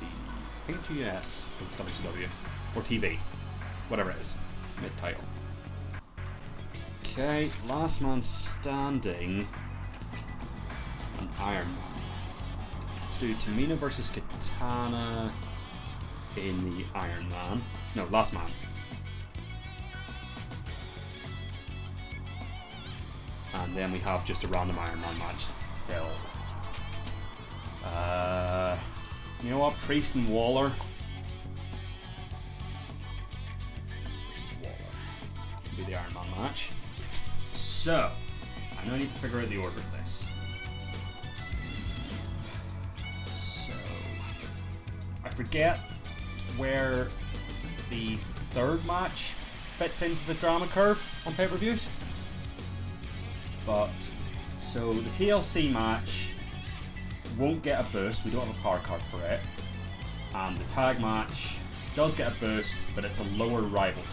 I think it's US, it's WCW, or TV, whatever it is, mid-title. Okay, last man standing, an Iron Man. Let's do Tamina versus Katana in the Iron Man. No, last man. And then we have just a random Iron Man match. You know what? Priest and Waller. Versus Waller. Can be the Iron Man match. So, I now need to figure out the order of this. So, I forget where the third match fits into the drama curve on pay-per-views. But, so the TLC match won't get a boost, we don't have a power card for it. And the tag match does get a boost, but it's a lower rivalry.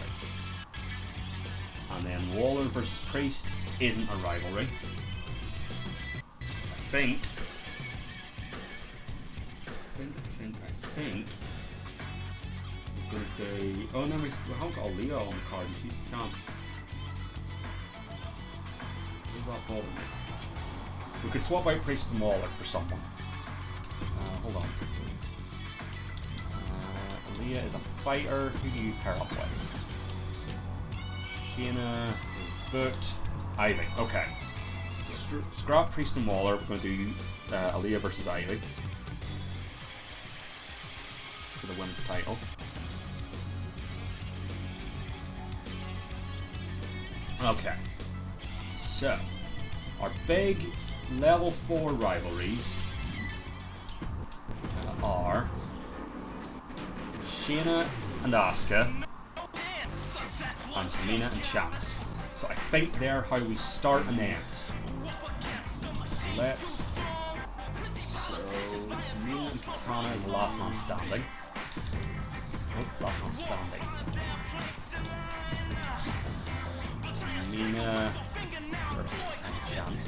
And then Waller versus Priest isn't a rivalry. I think we're gonna do. Oh no, we haven't got Aaliyah on the card and she's the champ. Does that bother me? We could swap out Priest and Waller for someone. Hold on. Aaliyah is a fighter. Who do you pair up with? Shayna is booked. Ivy. Okay. So scrap Priest and Waller. We're going to do Aaliyah versus Ivy for the women's title. Okay. So, our big level 4 rivalries are Shayna and Asuka and Tamina and Chance. So I think they're how we start and end. So Tamina and Katana is the last man standing. Oh, last man standing. Tamina versus Chance.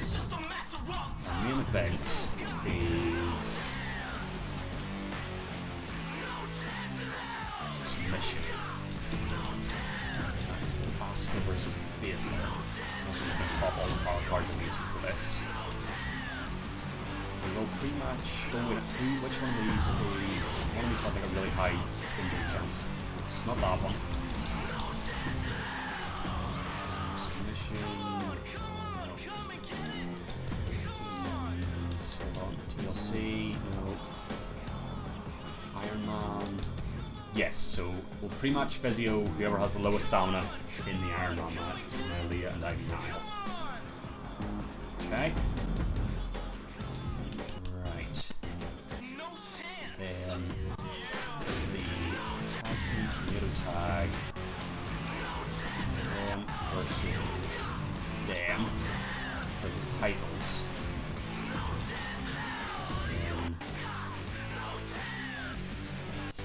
And main event is submission. Asuka versus Baszler. I'm also going to pop all the power cards on YouTube for this. We'll go pre-match. Which one of these is... One of these has like a really high injury chance. It's not that one. Submission. Hold on. TLC. No. Iron Man. Yes, so we'll pre-match physio whoever has the lowest stamina in the Iron Man match between Aaliyah and Ivy Nile. Okay. Right. Then the tag team tornado tag. Them versus them for the titles.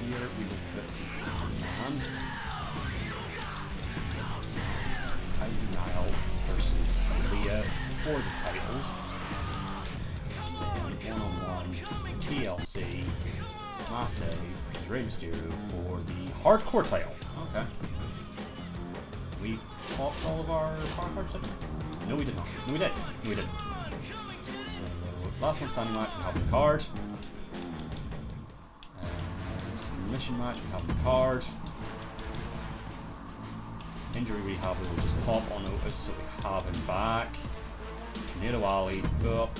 Here we will put Man. Ivy Nile versus Aaliyah for the titles. And one-on-one TLC Massey versus Rey Mysterio for the hardcore title. Okay. We popped all of our power cards? No, we did not. No, we did. No, we didn't. So, last one standing match, we have the card. Submission match, we have the card. Injury we have, we will just pop on Otis so we have him back. Tornado Alley, up.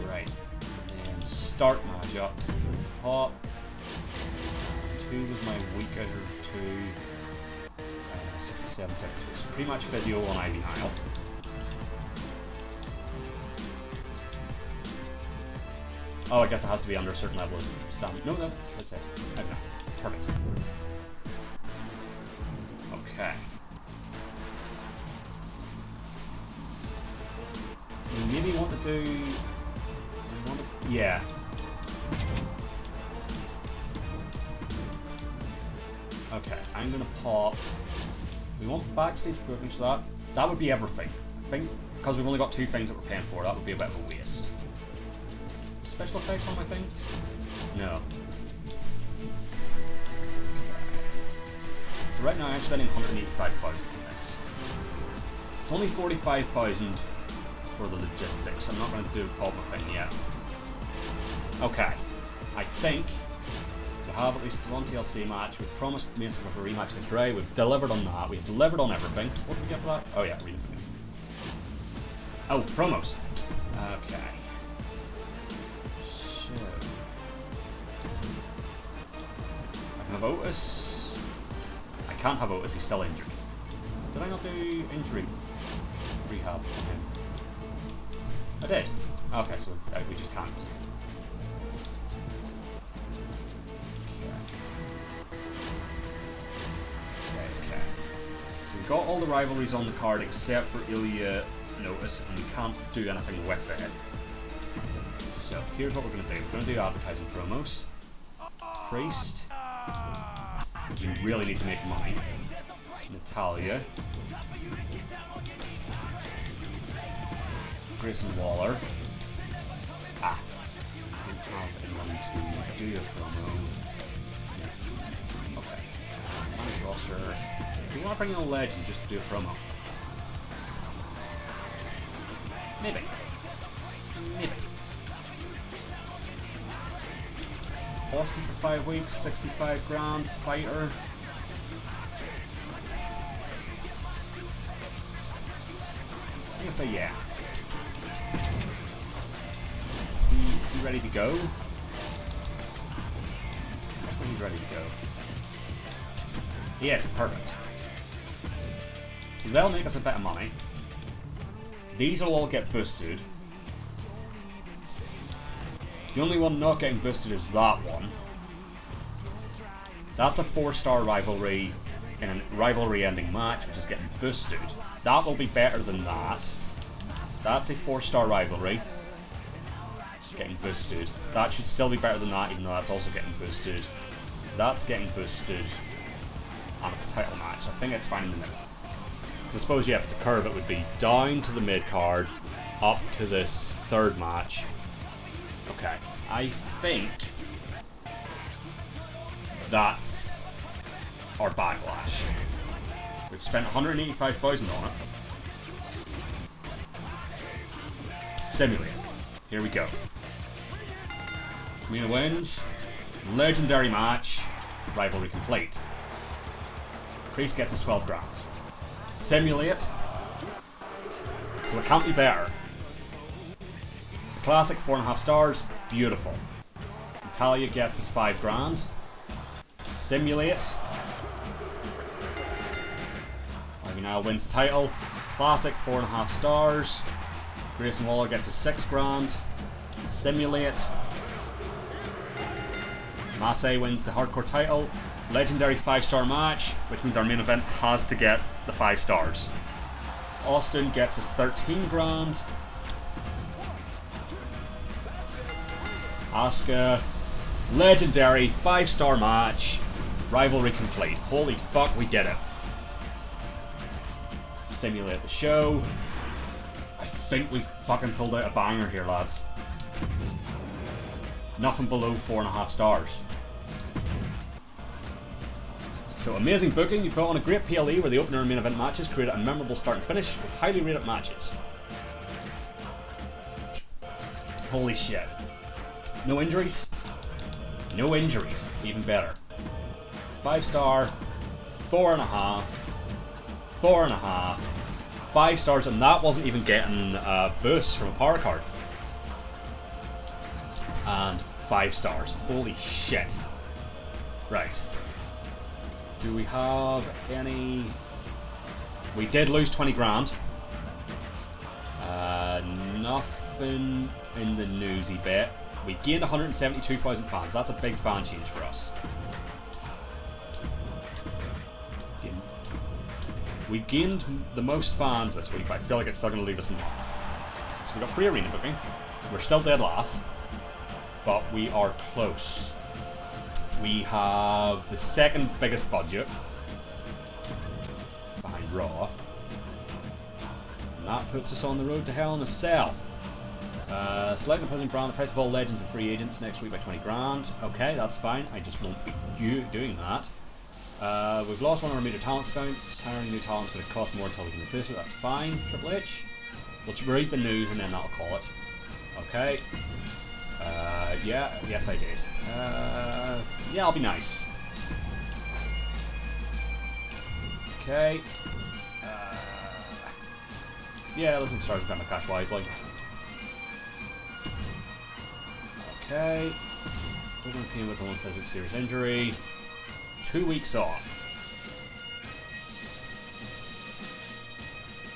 Right. And then start match up. Pop. 2 was my week out of 2. 67 seconds. So pretty much physio on Ivy Nile. Oh, I guess it has to be under a certain level of stamina. No, let's say. Okay, perfect. Okay. We maybe want to do... Yeah. Okay, I'm gonna pop... We want backstage booking, so that would be everything. I think, because we've only got 2 things that we're paying for, that would be a bit of a waste. Special effects on my things? No. Okay. So right now I'm spending 185,000 on this. It's only 45,000 for the logistics. I'm not going to do all my thing yet. Okay. I think we have at least one TLC match. We've promised Mason with a rematch against Ray. We've delivered on that. We've delivered on everything. What did we get for that? Oh yeah, rematch. Oh, promos. Okay. So I can have Otis. I can't have Otis, he's still injured. Did I not do injury rehab on him? I did. Okay, so we just can't. Okay. So we've got all the rivalries on the card except for Ilya and Otis, and we can't do anything with it. So here's what we're going to do. We're going to do advertising promos. Priest. You really need to make money. Natalia. Grayson Waller. Ah. I don't have anyone to do a promo. No. Okay. Manage roster. Do you want to bring in a legend just to do a promo? Maybe. Maybe. Austin for 5 weeks, 65 grand, fighter. I'm gonna say yeah. Is he ready to go? I think he's ready to go. Yes, perfect. So they'll make us a bit of money. These will all get boosted. The only one not getting boosted is that one. That's a 4-star rivalry in a rivalry-ending match, which is getting boosted. That will be better than that. That's a 4-star rivalry. Getting boosted. That should still be better than that, even though that's also getting boosted. That's getting boosted. And it's a title match. I think it's fine in the middle. I suppose, yeah, if it's a curve, it would be down to the mid-card, up to this 3rd match. Okay, I think that's our backlash. We've spent 185,000 on it. Simulate. Here we go. Tamina wins. Legendary match. Rivalry complete. Priest gets us 12 grand. Simulate. So it can't be better. Classic 4.5 stars. Beautiful. Natalia gets us 5 grand. Simulate. Ivy Nile wins the title. Classic 4.5 stars. Grayson Waller gets us 6 grand. Simulate. Massey wins the hardcore title. Legendary 5-star match, which means our main event has to get the 5 stars. Austin gets us 13 grand. Asuka, legendary 5-star match, rivalry complete. Holy fuck, we did it. Simulate the show. I think we've fucking pulled out a banger here, lads. Nothing below 4.5 stars. So amazing booking. You put on a great PLE where the opener and main event matches create a memorable start and finish with highly rated matches. Holy shit. No injuries? No injuries. Even better. 5-star, 4.5, 4.5, 5 stars, and that wasn't even getting a boost from a power card. And 5 stars. Holy shit. Right. Do we have any... We did lose 20 grand. Nothing in the newsy bit. We gained 172,000 fans. That's a big fan change for us. We gained the most fans this week, but I feel like it's still going to leave us in last. So we got free arena booking. We're still dead last, but we are close. We have the second biggest budget behind Raw. And that puts us on the road to Hell in a Cell. Select the opposing brand, the price of all legends and free agents next week by 20 grand. Okay, that's fine. I just won't be doing that. We've lost one of our major talent scouts. Hiring new talent is going to cost more until we can replace it. That's fine. Triple H. Let's read the news and then that'll call it. Okay. Yeah. Yes, I did. Yeah, I'll be nice. Okay. Yeah, listen, start to spend my cash wisely. Okay. Doesn't appear with one physical serious injury. 2 weeks off.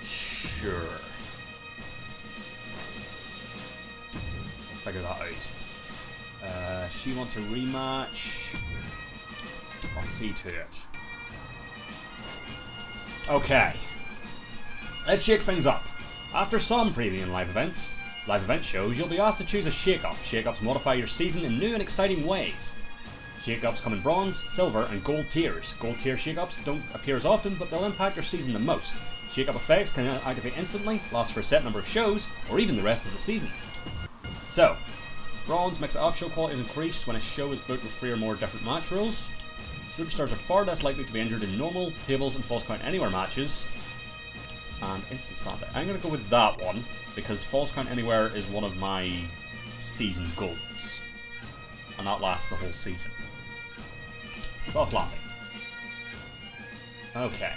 Sure. I'll figure that out. She wants a rematch. I'll see to it. Okay. Let's shake things up. After some premium live event shows, you'll be asked to choose a shake-up. Shake-ups modify your season in new and exciting ways. Shake-ups come in bronze, silver, and gold tiers. Gold tier shake-ups don't appear as often, but they'll impact your season the most. Shake-up effects can activate instantly, last for a set number of shows, or even the rest of the season. So, bronze makes it up, show quality is increased when a show is booked with 3 or more different match rules. Superstars are far less likely to be injured in normal, tables, and false count anywhere matches. And instant standard. I'm going to go with that one, because false count anywhere is one of my season goals. And that lasts the whole season. Soft landing. Okay.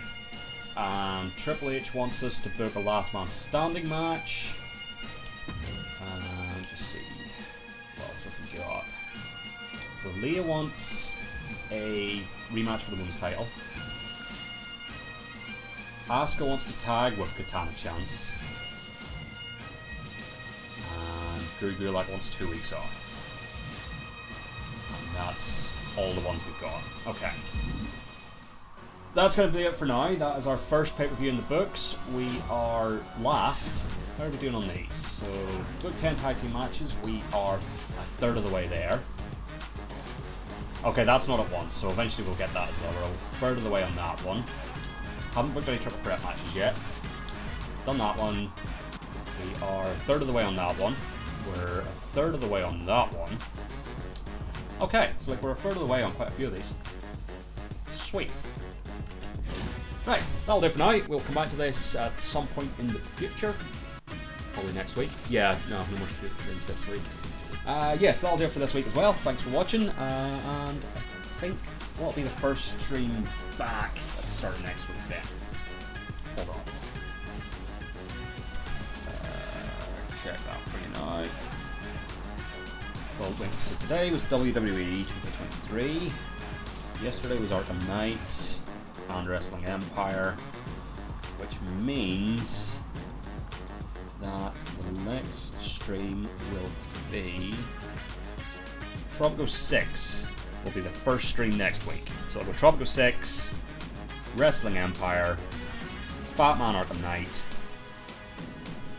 Triple H wants us to book a last man standing match. And just see what else we can got. So Leah wants a rematch for the women's title. Asuka wants to tag with Katana Chance. And Drew Gulak wants 2 weeks off. And that's all the ones we've got. Okay. That's going to be it for now. That is our first pay-per-view in the books. We are last. How are we doing on these? So, book 10 tag team matches. We are a third of the way there. Okay, that's not at once, so eventually we'll get that as well. We're a third of the way on that one. Haven't booked any triple threat matches yet. Done that one. We are a third of the way on that one. We're a third of the way on that one. Okay, so like we're a third of the way on quite a few of these. Sweet. Right, that'll do for now. We'll come back to this at some point in the future. Probably next week. Yeah, no more streams this week. Yes, that'll do it for this week as well. Thanks for watching. And I think that'll be the first stream back at the start of next week then. Hold on. Check that for you now. Well, wait, so today was WWE 2K23. Yesterday was Arkham Knight and Wrestling Empire, which means that the next stream will be Tropico 6 will be the first stream next week. So it'll go Tropico 6, Wrestling Empire, Batman Arkham Knight,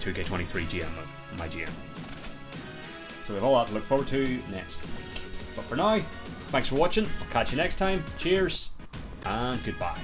2K23 GM, MyGM. So we have all that to look forward to next week. But for now, thanks for watching. I'll catch you next time. Cheers and goodbye.